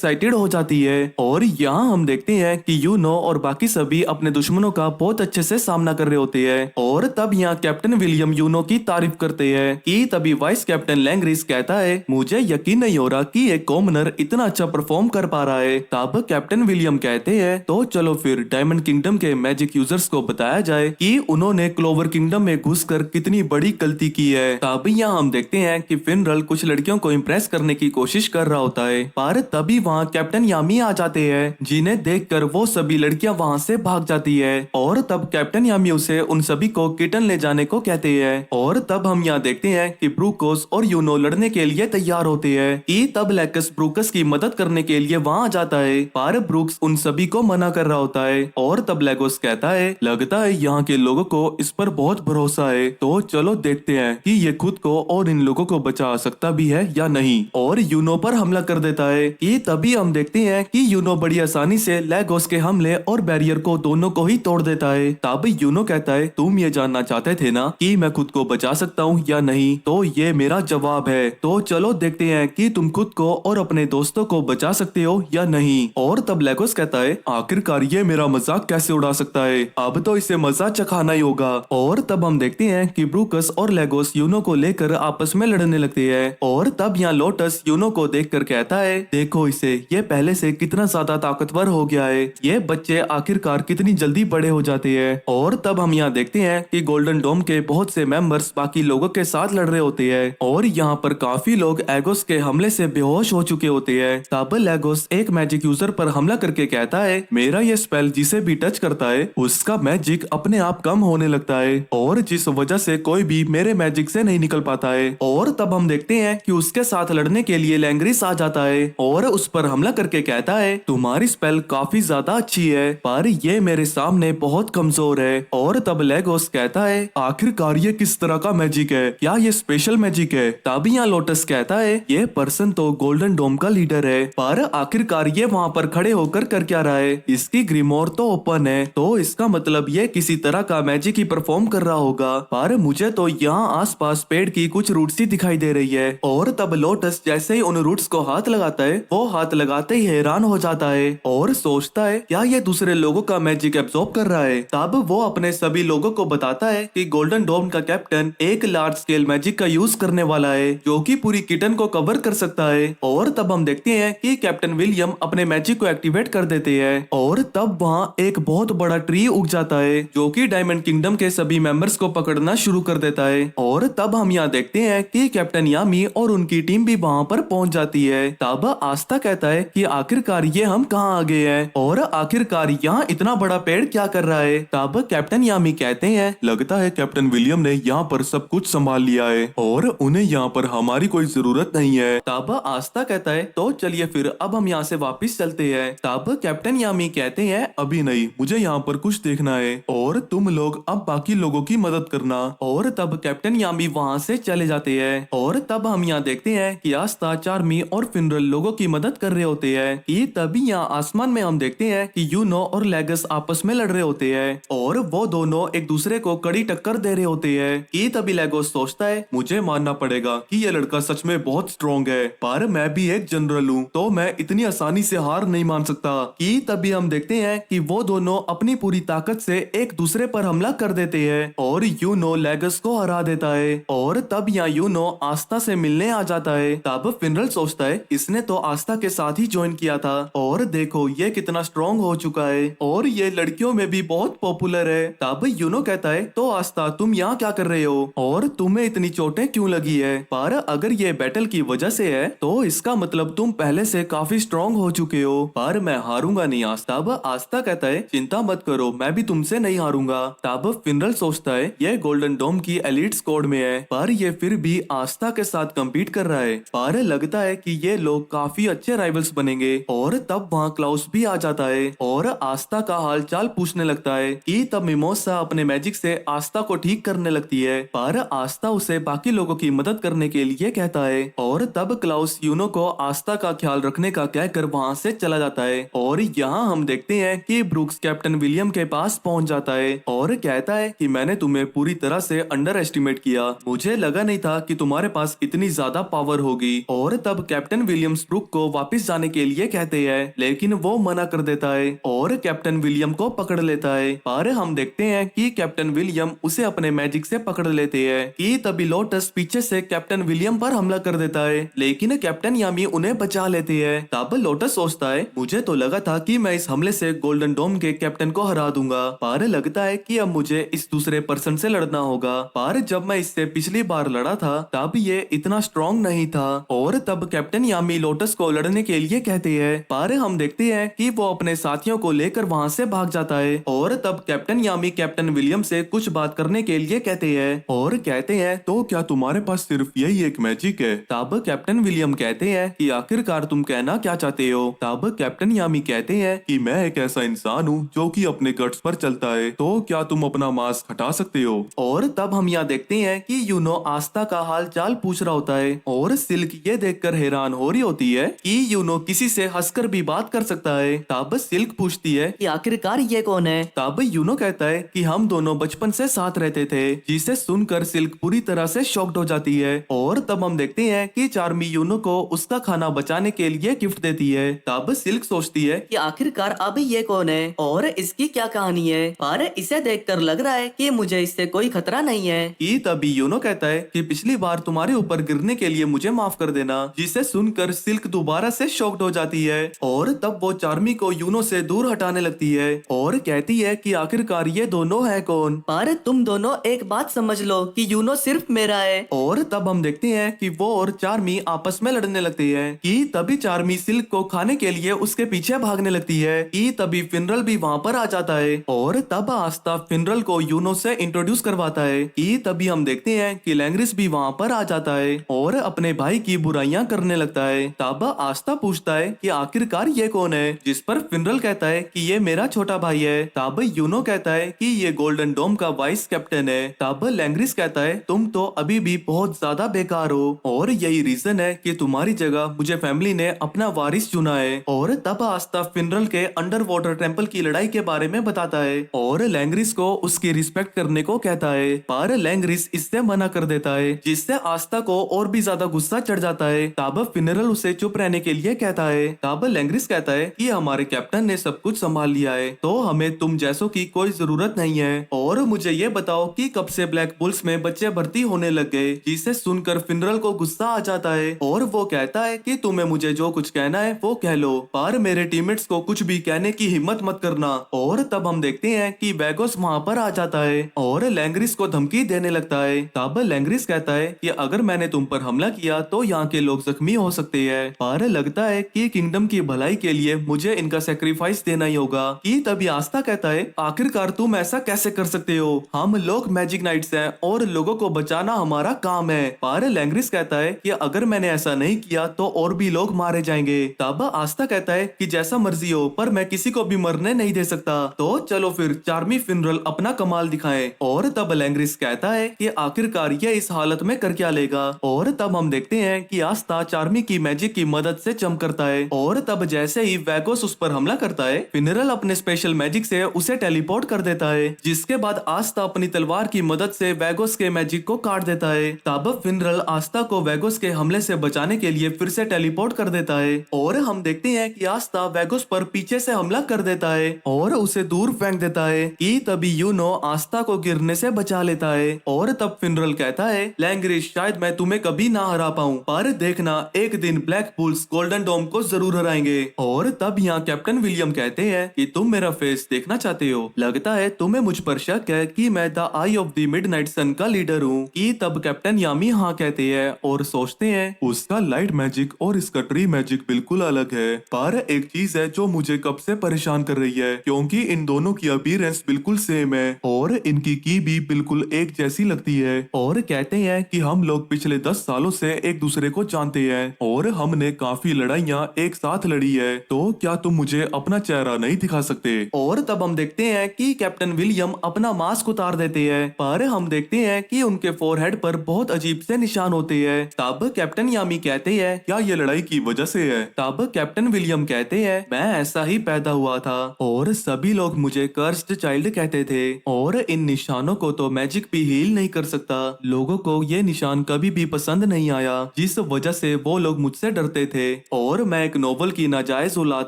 एक्साइटेड हो जाती है और यहाँ हम देखते हैं कि यूनो और बाकी सभी अपने दुश्मनों का बहुत अच्छे से सामना कर रहे होते हैं और तब यहाँ कैप्टन विलियम यूनो की तारीफ करते हैं कि तभी वाइस कैप्टन लैंग्रिस कहता है मुझे यकीन नहीं हो रहा कि एक कॉमनर इतना अच्छा परफॉर्म कर पा रहा है। तब कैप्टन विलियम कहते हैं तो चलो फिर डायमंड किंगडम के मैजिक यूजर्स को बताया जाए कि उन्होंने क्लोवर किंगडम में घुसकर कितनी बड़ी गलती की है। तब यहाँ हम देखते हैं कि फिनरल कुछ लड़कियों को इम्प्रेस करने की कोशिश कर रहा होता है पर तभी वहाँ कैप्टन यामी आ जाते हैं जिन्हें देखकर वो सभी लड़कियां वहाँ से भाग जाती है और तब कैप्टन यामी उसे उन सभी को किटन ले जाने को कहते हैं और तब हम यहाँ देखते हैं कि ब्रूकोस और यूनो लड़ने के लिए तैयार होते हैं कि तब लेकस ब्रूकस की मदद करने के लिए वहाँ जाता है पर ब्रूक्स उन सभी को मना कर रहा होता है और तब लेगोस कहता है लगता है यहाँ के लोगों को इस पर बहुत भरोसा है तो चलो देखते हैं कि ये खुद को और इन लोगों को बचा सकता भी है या नहीं और यूनो पर हमला कर देता है कि तभी हम देखते हैं कि यूनो बड़ी आसानी से लेगोस के हमले और बैरियर को दोनों को ही तोड़ देता है। तब यूनो कहता है तुम ये जानना चाहते थे ना कि मैं खुद को बचा सकता हूँ या नहीं तो ये मेरा जवाब है तो चलो देखते हैं कि तुम खुद को और अपने दोस्तों को बचा सकते हो या नहीं। और तब लेगोस कहता है आखिरकार ये मेरा मजाक कैसे उड़ा सकता है अब तो इसे मजा चखाना ही होगा। और तब हम देखते हैं कि ब्रूकस और लेगोस यूनो को लेकर आपस में लड़ने लगते हैं और तब यहाँ लोटस यूनो को देखकर कहता है देखो इसे ये पहले से कितना ज्यादा ताकतवर हो गया है ये बच्चे आखिरकार कितनी जल्दी बड़े हो जाते हैं। और तब हम यहाँ देखते हैं कि गोल्डन डोम के बहुत से मेंबर्स बाकी लोगों के साथ लड़ रहे होते हैं और यहाँ पर काफी लोग एगोस के हमले से बेहोश हो चुके होते हैं। तब लेगोस एक मैजिक यूजर पर हमला करके कहता है मेरा ये स्पेल जिसे भी टच करता है उसका मैजिक अपने आप कम होने लगता है और जिस वजह से कोई भी मेरे मैजिक से नहीं निकल पाता है। और तब हम देखते हैं कि उसके साथ लड़ने के लिए लैंग्रिस आ जाता है और उस पर हमला करके कहता है तुम्हारी स्पेल काफी ज्यादा अच्छी है पर ये मेरे सामने बहुत कमजोर है। और तब लेगोस कहता है आखिरकार ये किस तरह का मैजिक है क्या ये स्पेशल मैजिक है। तब यहाँ लोटस कहता है ये पर्सन तो गोल्डन डोम का लीडर है पर आखिरकार ये वहाँ पर खड़े होकर कर क्या रहा है इसकी ग्रीमोर तो ओपन है तो इसका मतलब ये किसी तरह का मैजिक ही परफॉर्म कर रहा होगा पर मुझे तो यहाँ आसपास पेड़ की कुछ रूट्स ही दिखाई दे रही है। और तब लोटस जैसे ही उन रूट्स को हाथ लगाता है वो हाथ लगाते ही हैरान हो जाता है और सोचता है क्या ये दूसरे लोगों का मैजिक एब्जॉर्ब कर रहा है। तब वो अपने सभी लोगों को बताता है कि गोल्डन डोम का कैप्टन एक लार्ज स्केल मैजिक का यूज करने वाला है जो कि पूरी किटन को कवर कर सकता है। और तब हम देखते हैं कि कैप्टन विलियम अपने मैजिक को एक्टिवेट कर देते हैं और तब वहाँ एक बहुत बड़ा ट्री उग जाता है जो कि डायमंड किंगडम के सभी मेंबर्स को पकड़ना शुरू कर देता है। और तब हम यहाँ देखते हैं कि कैप्टन यामी और उनकी टीम भी वहाँ पर पहुँच जाती है। तब आस्था कहता है कि आखिरकार ये हम कहाँ आ गए हैं और आखिरकार यहाँ इतना बड़ा पेड़ क्या कर रहा है। तब कैप्टन यामी कहते हैं लगता है कैप्टन विलियम ने यहाँ पर सब कुछ संभाल लिया है और उन्हें यहाँ पर हमारी कोई जरूरत नहीं है। तब आस्था कहता है तो चलिए फिर अब हम यहाँ से वापस चलते हैं। तब कैप्टन यामी कहते हैं अभी नहीं मुझे यहाँ पर कुछ देखना है और तुम लोग अब बाकी लोगों की मदद करना। और तब कैप्टन यामी वहाँ से चले जाते हैं। और तब हम यहाँ देखते हैं कि आस्था चार्मी और फिनरल लोगों की मदद कर रहे होते हैं कि तभी यहाँ आसमान में हम देखते हैं कि यूनो और लेगस आपस में लड़ रहे होते हैं और वो दोनों एक दूसरे को कड़ी टक्कर दे रहे होते हैं कि तभी लेगोस सोचता है मुझे मानना पड़ेगा कि ये लड़का सच में बहुत स्ट्रॉन्ग है पर मैं भी एक जनरल हूँ तो मैं इतनी आसानी से हार नहीं मान सकता। कि तभी हम देखते हैं कि वो दोनों अपनी पूरी ताकत से एक दूसरे पर हमला कर देते हैं और यूनो लेगस को हरा देता है। और तब यहाँ यूनो आस्था से मिलने आ जाता है। तब फिनरल सोचता है इसने तो आस्था के साथ ही ज्वाइन किया था और देखो ये कितना स्ट्रॉन्ग हो चुका है और ये लड़कियों में भी बहुत पॉपुलर है। तब यूनो कहता है तो आस्था तुम यहाँ क्या कर रहे हो और तुम्हें इतनी चोटें क्यों लगी है। पर अगर ये बैटल की वजह से है तो इसका मतलब तुम पहले से काफी स्ट्रॉन्ग हो चुके हो पर मैं हारूंगा नहीं आस्था। तब आस्था कहता है चिंता मत करो मैं भी तुमसे नहीं हारूंगा। तब फिनरल सोचता है ये गोल्डन डोम की एलीट स्क्वाड में है पर ये फिर भी आस्था के साथ कम्पीट कर रहा है पर लगता है कि ये लोग काफी अच्छे राइवल्स बनेंगे। और तब वहाँ क्लाउस भी आ जाता है और आस्था का हाल चाल पूछने लगता है कि तब मिमोसा अपने मैजिक से आस्था को ठीक करने लगती है पर आस्था उसे बाकी लोगों की मदद करने के लिए कहता है। और तब क्लाउस यूनो को आस्था का ख्याल रखने का कहकर वहाँ से चला जाता है। और यहाँ हम देखते हैं कि ब्रूक्स कैप्टन विलियम के पास पहुँच जाता है और कहता है कि मैंने तुम्हें पूरी तरह से अंडर एस्टिमेट किया, मुझे लगा नहीं था कि तुम्हारे पास इतनी ज्यादा पावर होगी। और तब कैप्टन विलियम्स ब्रूक को वापस वापस जाने के लिए कहते हैं, लेकिन वो मना कर देता है और कैप्टन विलियम को पकड़ लेता है। पर हम देखते हैं कि कैप्टन विलियम उसे अपने मैजिक से पकड़ लेते हैं कि तभी लोटस पीछे से कैप्टन विलियम पर हमला कर देता है, लेकिन कैप्टन यामी उन्हें बचा लेती है। तब लोटस सोचता है, मुझे तो लगा था कि मैं इस हमले से गोल्डन डोम के कैप्टन को हरा दूंगा, पर लगता है कि अब मुझे इस दूसरे पर्सन से लड़ना होगा। पर जब मैं इससे पिछली बार लड़ा था तब ये इतना स्ट्रॉन्ग नहीं था। और तब कैप्टन यामी लोटस को लड़ने के लिए कहते हैं, पर हम देखते हैं कि वो अपने साथियों को लेकर वहाँ से भाग जाता है। और तब कैप्टन यामी कैप्टन विलियम से कुछ बात करने के लिए कहते हैं और कहते हैं, तो क्या तुम्हारे पास सिर्फ यही एक मैजिक है? तब कैप्टन विलियम कहते हैं कि आखिरकार तुम कहना क्या चाहते हो। तब कैप्टन यामी कहते हैं कि मैं एक ऐसा इंसान हूँ जो कि अपने गट्स पर चलता है, तो क्या तुम अपना मास्क हटा सकते हो? और तब हम यहाँ देखते हैं कि यूनो आस्था का हाल चाल पूछ रहा होता है और सिल्क ये देखकर हैरान हो रही होती है कि यूनो किसी से हंसकर भी बात कर सकता है। तब सिल्क पूछती है कि आखिरकार ये कौन है। तब यूनो कहता है कि हम दोनों बचपन से साथ रहते थे, जिसे सुनकर सिल्क पूरी तरह से शॉक्ड हो जाती है। और तब हम देखते हैं कि चार्मी यूनो को उसका खाना बचाने के लिए गिफ्ट देती है। तब सिल्क सोचती है कि आखिरकार अब ये कौन है और इसकी क्या कहानी है, पर इसे देखकर लग रहा है कि मुझे इससे कोई खतरा नहीं है। कि तभी यूनो कहता है कि पिछली बार तुम्हारे ऊपर गिरने के लिए मुझे माफ कर देना, जिसे सुनकर सिल्क दोबारा से शॉक्ड हो जाती है। और तब वो चार्मी को यूनो से दूर हटाने लगती है और कहती है कि आखिरकार ये दोनों है कौन। पर तुम दोनों एक बात समझ लो कि यूनो सिर्फ मेरा है। और तब हम देखते हैं कि वो और चार्मी आपस में लड़ने लगते हैं कि तभी चार्मी सिल्क को खाने के लिए उसके पीछे भागने लगती है कि तभी फिनरल भी वहाँ पर आ जाता है। और तब आस्था फिनरल को यूनो से इंट्रोड्यूस करवाता है कि तभी हम देखते हैं कि लैंग्रिस भी वहाँ पर आ जाता है और अपने भाई की बुराइयां करने लगता है। तब आस्था पूछता है कि आखिरकार ये कौन है, जिस पर फिनरल कहता है कि ये मेरा छोटा भाई है। तब यूनो कहता है कि ये गोल्डन डोम का वाइस कैप्टन है। तब लैंग्रिस कहता है, तुम तो अभी भी बहुत ज्यादा बेकार हो और यही रीजन है कि तुम्हारी जगह मुझे फैमिली ने अपना वारिस चुना है। और तब आस्था फिनरल के अंडर वाटर टेम्पल की लड़ाई के बारे में बताता है और लैंग्रिस को उसकी रिस्पेक्ट करने को कहता है, पर लैंग्रिस इससे मना कर देता है, जिससे आस्था को और भी ज्यादा गुस्सा चढ़ जाता है। तब फिनरल उसे चुप रहने के लिए कहता है। तब लैंग्रिस कहता है कि हमारे कैप्टन ने सब कुछ संभाल लिया है, तो हमें तुम जैसों की कोई जरूरत नहीं है। और मुझे ये बताओ कि कब से ब्लैक बुल्स में बच्चे भर्ती होने लग गए। जिसे सुनकर फिनरल को गुस्सा आ जाता है और वो कहता है कि तुम्हें मुझे जो कुछ कहना है वो कह लो, पर मेरे टीममेट्स को कुछ भी कहने की हिम्मत मत करना। और तब हम देखते हैं कि वेगोस वहाँ पर आ जाता है और लैंग्रिस को धमकी देने लगता है। तब लैंग्रिस कहता है कि अगर मैंने तुम पर हमला किया तो यहाँ के लोग जख्मी हो सकते हैं, पर लगता है कि किंगडम की भलाई के लिए मुझे इनका सेक्रीफाइस देना ही होगा। कि तभी आस्था कहता है, आखिरकार तुम ऐसा कैसे कर सकते हो, हम लोग मैजिक नाइट्स हैं और लोगों को बचाना हमारा काम है। पर लैंग्रिस कहता है कि अगर मैंने ऐसा नहीं किया तो और भी लोग मारे जाएंगे। तब आस्था कहता है कि जैसा मर्जी हो, पर मैं किसी को भी मरने नहीं दे सकता, तो चलो फिर चार्मी फिनरल अपना कमाल दिखाएं। और तब लैंग्रिस कहता है कि आखिरकार ये इस हालत में कर क्या लेगा। और तब हम देखते हैं कि आस्था चार्मी की मैजिक की मदद से जंप करता है और तब जैसे ही वेगोस उस पर हमला करता है, फिनरल अपने स्पेशल मैजिक से उसे टेलीपोर्ट कर देता है, जिसके बाद आस्था अपनी तलवार की मदद से वेगोस के मैजिक को काट देता है। तब फिनरल आस्था को वेगोस के हमले से बचाने के लिए फिर से टेलीपोर्ट कर देता है और हम देखते हैं कि आस्था वेगोस पर पीछे से हमला कर देता है और उसे दूर फेंक देता है कि तभी यूनो आस्था को गिरने से बचा लेता है। और तब फिनरल कहता है, लैंग्रिस शायद मैं तुम्हें कभी ना हरा पाऊं, पर देखना एक दिन ब्लैक बुल्स गोल्डन डोम को जरूर हराएंगे। और तब यहाँ कैप्टन विलियम कहते हैं कि तुम मेरा फेस देखना चाहते हो, लगता है तुम्हें मुझ पर शक है कि मैं the eye of the midnight sun का लीडर हूँ। कि तब कैप्टन यामी हाँ कहते हैं और सोचते हैं, उसका लाइट मैजिक और इसका ट्री मैजिक बिल्कुल अलग है, पर एक चीज है जो मुझे कब से परेशान कर रही है, क्योंकि इन दोनों की अपीयरेंस बिल्कुल सेम है और इनकी की भी बिल्कुल एक जैसी लगती है। और कहते हैं कि हम लोग पिछले 10 सालों से एक दूसरे को जानते हैं और हमने काफी लड़ाइयाँ एक साथ लड़ी है, तो क्या तुम मुझे अपना चेहरा नहीं दिखा सकते? और तब हम देखते हैं कि कैप्टन विलियम अपना मास्क उतार देते हैं, पर हम देखते हैं कि उनके फोरहेड पर बहुत अजीब से निशान होते हैं। तब कैप्टन यामी कहते हैं, क्या ये लड़ाई की वजह से है? तब कैप्टन विलियम कहते हैं, मैं ऐसा ही पैदा हुआ था और सभी लोग मुझे कर्स्ड चाइल्ड कहते थे और इन निशानों को तो मैजिक भी हील नहीं कर सकता। लोगों को ये निशान कभी भी पसंद नहीं आया, जिस वजह से वो लोग मुझसे डरते थे और मैं एक नोबल की नाजायज औलाद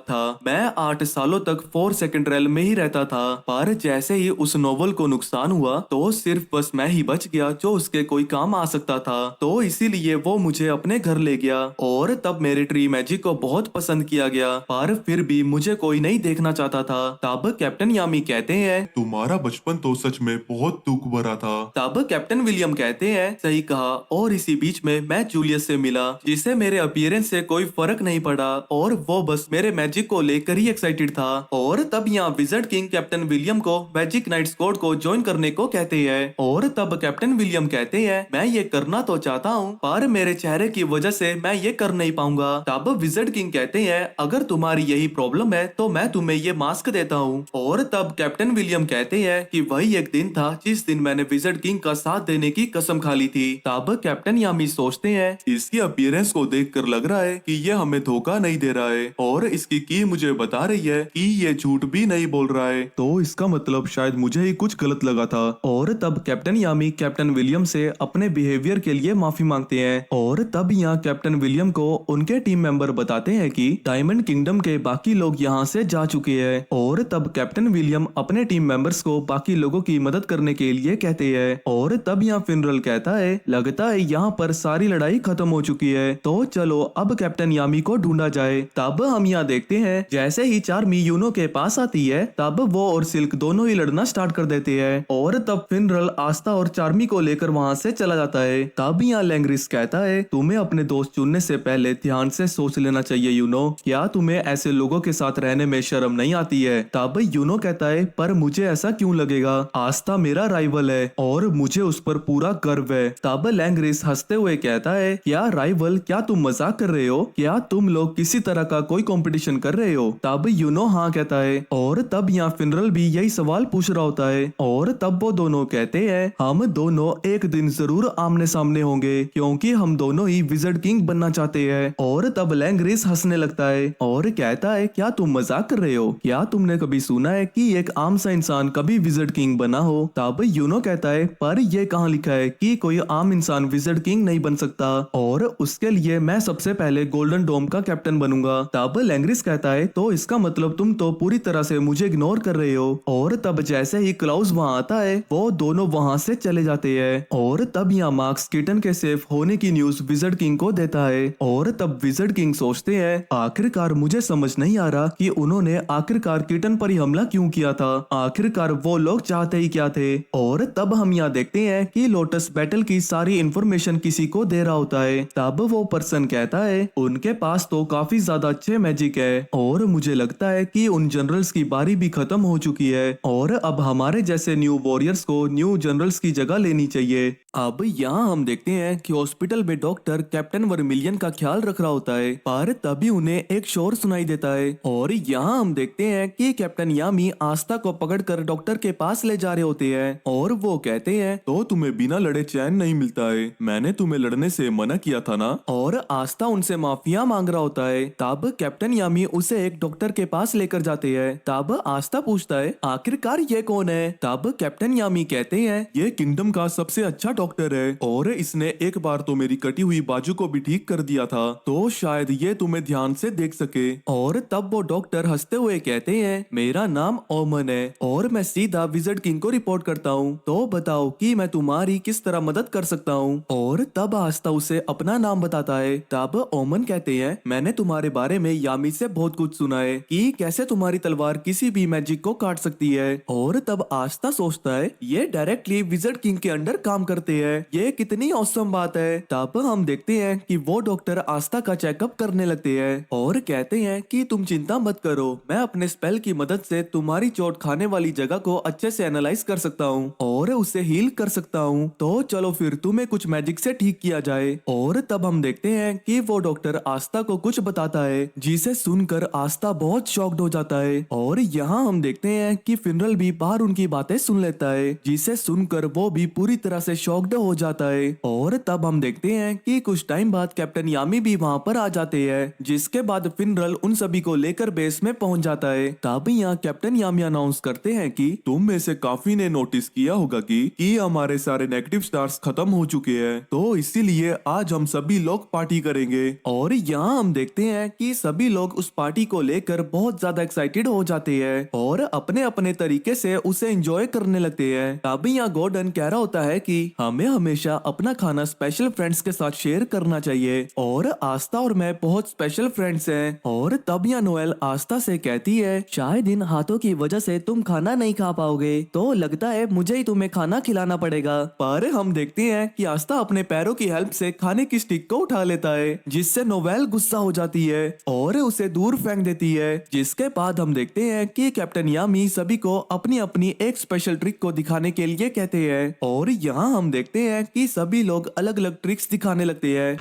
था। मैं 8 सालों तक 4 सेकंड रेल में ही रहता था, पर जैसे ही उस नोबल को नुकसान हुआ तो सिर्फ बस मैं ही बच गया जो उसके कोई काम आ सकता था। तो इसीलिए वो मुझे अपने घर ले गया और तब मेरे ट्री मैजिक को बहुत पसंद किया गया, पर फिर भी मुझे कोई नहीं देखना चाहता था। तब कैप्टन यामी कहते हैं, तुम्हारा बचपन तो सच में बहुत दुख भरा था। तब कैप्टन विलियम कहते हैं, सही कहा। और इसी बीच में मैं जूलियस से मिला, जिसे मेरे अपीयरेंस से कोई फर्क नहीं पड़ा और वो बस मेरे मैजिक को लेकर ही एक्साइटेड था। और तब यहाँ विजर्ड किंग कैप्टन विलियम को मैजिक नाइट स्क्वाड को ज्वाइन करने को कहते हैं। और तब कैप्टन विलियम कहते हैं, मैं ये करना तो चाहता हूँ पर मेरे चेहरे की वजह से मैं ये कर नहीं पाऊंगा। तब विजर्ड किंग कहते हैं, अगर तुम्हारी यही प्रॉब्लम है तो मैं तुम्हें ये मास्क देता हूँ। और तब कैप्टन विलियम कहते हैं कि वही एक दिन था जिस दिन मैंने विजर्ड किंग का साथ देने की कसम खा ली थी। तब कैप्टन यामी सोचते हैं, इसकी अपीयरेंस को देखकर लग रहा है कि ये हमें धोखा नहीं दे रहा है और इसकी की मुझे बता रही है कि ये झूठ भी नहीं बोल रहा है, तो इसका मतलब शायद मुझे ही कुछ गलत लगा था। और तब कैप्टन यामी कैप्टन विलियम से अपने बिहेवियर के लिए माफी मांगते हैं। और तब यहाँ कैप्टन विलियम को उनके टीम मेंबर बताते हैं कि डायमंड किंगडम के बाकी लोग यहाँ से जा चुके हैं। और तब कैप्टन विलियम अपने टीम मेंबर्स को बाकी लोगों की मदद करने के लिए कहते हैं। और तब यहाँ फिनरल कहता है, लगता है यहाँ पर सारी लड़ाई खत्म हो चुकी है, तो चलो अब कैप्टन यामी को ढूंढा जाए। तब हम यहाँ देखते हैं जैसे ही चार्मी यूनो के पास आती है तब वो और सिल्क दोनों ही लड़ना स्टार्ट कर देते हैं। और तब फिनरल आस्था और चार्मी को लेकर वहाँ से चला जाता है। तब यहाँ लैंग्रिस कहता है, तुम्हें अपने दोस्त चुनने से पहले ध्यान से सोच लेना चाहिए यूनो, क्या तुम्हें ऐसे लोगों के साथ रहने में शर्म नहीं आती है। तब यूनो कहता है, पर मुझे ऐसा क्यों लगेगा, आस्था मेरा राइवल है और मुझे उस पर पूरा गर्व है। तब लैंग्रिस हंसते हुए कहता है, क्या राइवल, क्या तुम मजाक कर रहे हो, क्या तुम लोग किसी तरह का कोई कंपटीशन कर रहे हो। तब यूनो हाँ कहता है। और तब यहाँ फिनरल भी यही सवाल पूछ रहा होता है। और तब वो दोनों कहते हैं, हम दोनों एक दिन जरूर आमने सामने होंगे क्योंकि हम दोनों ही विजर्ड किंग बनना चाहते हैं। और तब लैंग्रिस हंसने लगता है और कहता है, क्या तुम मजाक कर रहे हो, क्या तुमने कभी सुना है कि एक आम सा इंसान कभी विजर्ड किंग बना हो। तब यूनो कहता है, पर ये कहाँ लिखा है कि कोई आम इंसान विजर्ड किंग नहीं बन सकता और उसके लिए मैं सबसे पहले गोल्डन डोम का कैप्टन बनूंगा। तब लैंग्रिस कहता है, तो इसका मतलब तुम तो पूरी तरह से मुझे इग्नोर कर रहे हो। और तब जैसे ही क्लाउस वहाँ आता है वो दोनों वहाँ से चले जाते हैं। और तब यहाँ मार्क्स किटन के सेफ होने की न्यूज विजर्ड किंग को देता है। और तब विजर्ड किंग सोचते हैं, आखिरकार मुझे समझ नहीं आ रहा कि उन्होंने आखिरकार किटन पर ही हमला क्यों किया था, आखिरकार वो लोग चाहते ही क्या थे। और तब हम यहाँ देखते हैं कि लोटस बैटल की सारी इंफॉर्मेशन किसी को दे रहा होता है। तब वो पर्सन कहता है, उनके पास तो काफी ज्यादा अच्छे मैजिक है और मुझे लगता है कि उन जनरल्स की बारी भी खत्म हो चुकी है और अब हमारे जैसे न्यू वॉरियर्स को न्यू जनरल्स की जगह लेनी चाहिए। अब यहाँ हम देखते हैं कि हॉस्पिटल में डॉक्टर कैप्टन वर्मिलियन का ख्याल रख रहा होता है, पर तभी उन्हें एक शोर सुनाई देता है। और यहाँ हम देखते हैं कि कैप्टन यामी आस्था को पकड़कर डॉक्टर के पास ले जा रहे होते हैं और वो कहते हैं, तो तुम्हें बिना लड़े चैन नहीं मिलता है, मैंने तुम्हें लड़ने से मना किया था ना। और आस्था उनसे माफिया मांग रहा होता है। तब कैप्टन यामी उसे एक डॉक्टर के पास लेकर जाते हैं। तब आस्था पूछता है, आखिरकार ये कौन है। तब कैप्टन यामी कहते हैं, ये किंगडम का सबसे अच्छा डॉक्टर है और इसने एक बार तो मेरी कटी हुई बाजू को भी ठीक कर दिया था, तो शायद ये तुम्हें ध्यान से देख सके। और तब वो डॉक्टर हंसते हुए कहते हैं, मेरा नाम ओमन है और मैं सीधा विजर्ड किंग को रिपोर्ट करता हूँ, तो बताओ कि मैं तुम्हारी किस तरह मदद कर सकता हूँ। और तब आस्था उसे अपना नाम बताता है। तब ओमन कहते हैं, मैंने तुम्हारे बारे में यामी से बहुत कुछ सुना है कि कैसे तुम्हारी तलवार किसी भी मैजिक को काट सकती है। और तब आस्था सोचता है, ये डायरेक्टली विजर्ड किंग के अंडर काम करते हैं, ये कितनी औसम बात है। तब हम देखते हैं कि वो डॉक्टर आस्था का चेकअप करने लगते हैं और कहते हैं कि तुम चिंता मत करो, मैं अपने स्पेल की मदद से तुम्हारी चोट खाने वाली जगह को अच्छे से एनालाइज कर सकता हूँ और उसे हील कर सकता हूँ, तो चलो फिर तुम्हें कुछ मैजिक से ठीक किया जाए। और तब हम देखते हैं कि वो डॉक्टर आस्था को कुछ बताता है जिसे सुनकर आस्था बहुत शॉक्ड हो जाता है। और यहाँ हम देखते हैं कि फिनरल भी बाहर उनकी बातें सुन लेता है, जिसे सुनकर वो भी पूरी तरह से शॉक्ड शॉक्ड हो जाता है। और तब हम देखते हैं कि कुछ टाइम बाद कैप्टन यामी भी वहाँ पर आ जाते हैं, जिसके बाद फिनरल उन सभी को लेकर बेस में पहुंच जाता है। तब यहाँ कैप्टन यामी अनाउंस करते हैं कि तुम में से काफी ने नोटिस किया होगा कि हमारे सारे नेगेटिव स्टार्स खत्म हो चुके हैं, तो इसीलिए आज हम सभी लोग पार्टी करेंगे। और यहाँ हम देखते हैं कि सभी लोग उस पार्टी को लेकर बहुत ज्यादा एक्साइटेड हो जाते हैं और अपने अपने तरीके से उसे एंजॉय करने लगते हैं। तभी यहाँ गॉर्डन कह रहा होता है कि हमें हमेशा अपना खाना स्पेशल फ्रेंड्स के साथ शेयर करना चाहिए और आस्था और मैं बहुत स्पेशल फ्रेंड्स हैं। और तब यहाँ नोएल आस्था से कहती है, शायद इन हाथों की वजह से तुम खाना नहीं खा पाओगे, तो लगता है मुझे ही तुम्हें खाना खिलाना पड़ेगा। पर हम देखते हैं कि आस्था अपने पैरों की हेल्प से खाने की स्टिक को उठा लेता है, जिससे नोवेल गुस्सा हो जाती है और उसे दूर फेंक देती है। जिसके बाद हम देखते हैं कि कैप्टन यामी सभी को अपनी अपनी एक स्पेशल ट्रिक को दिखाने के लिए कहते हैं। और यहाँ हम देखते हैं कि सभी लोग अलग अलग ट्रिक्स दिखाने लगते हैं।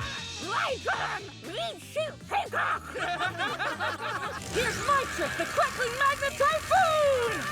Here's my trick, the crackling magnet typhoon!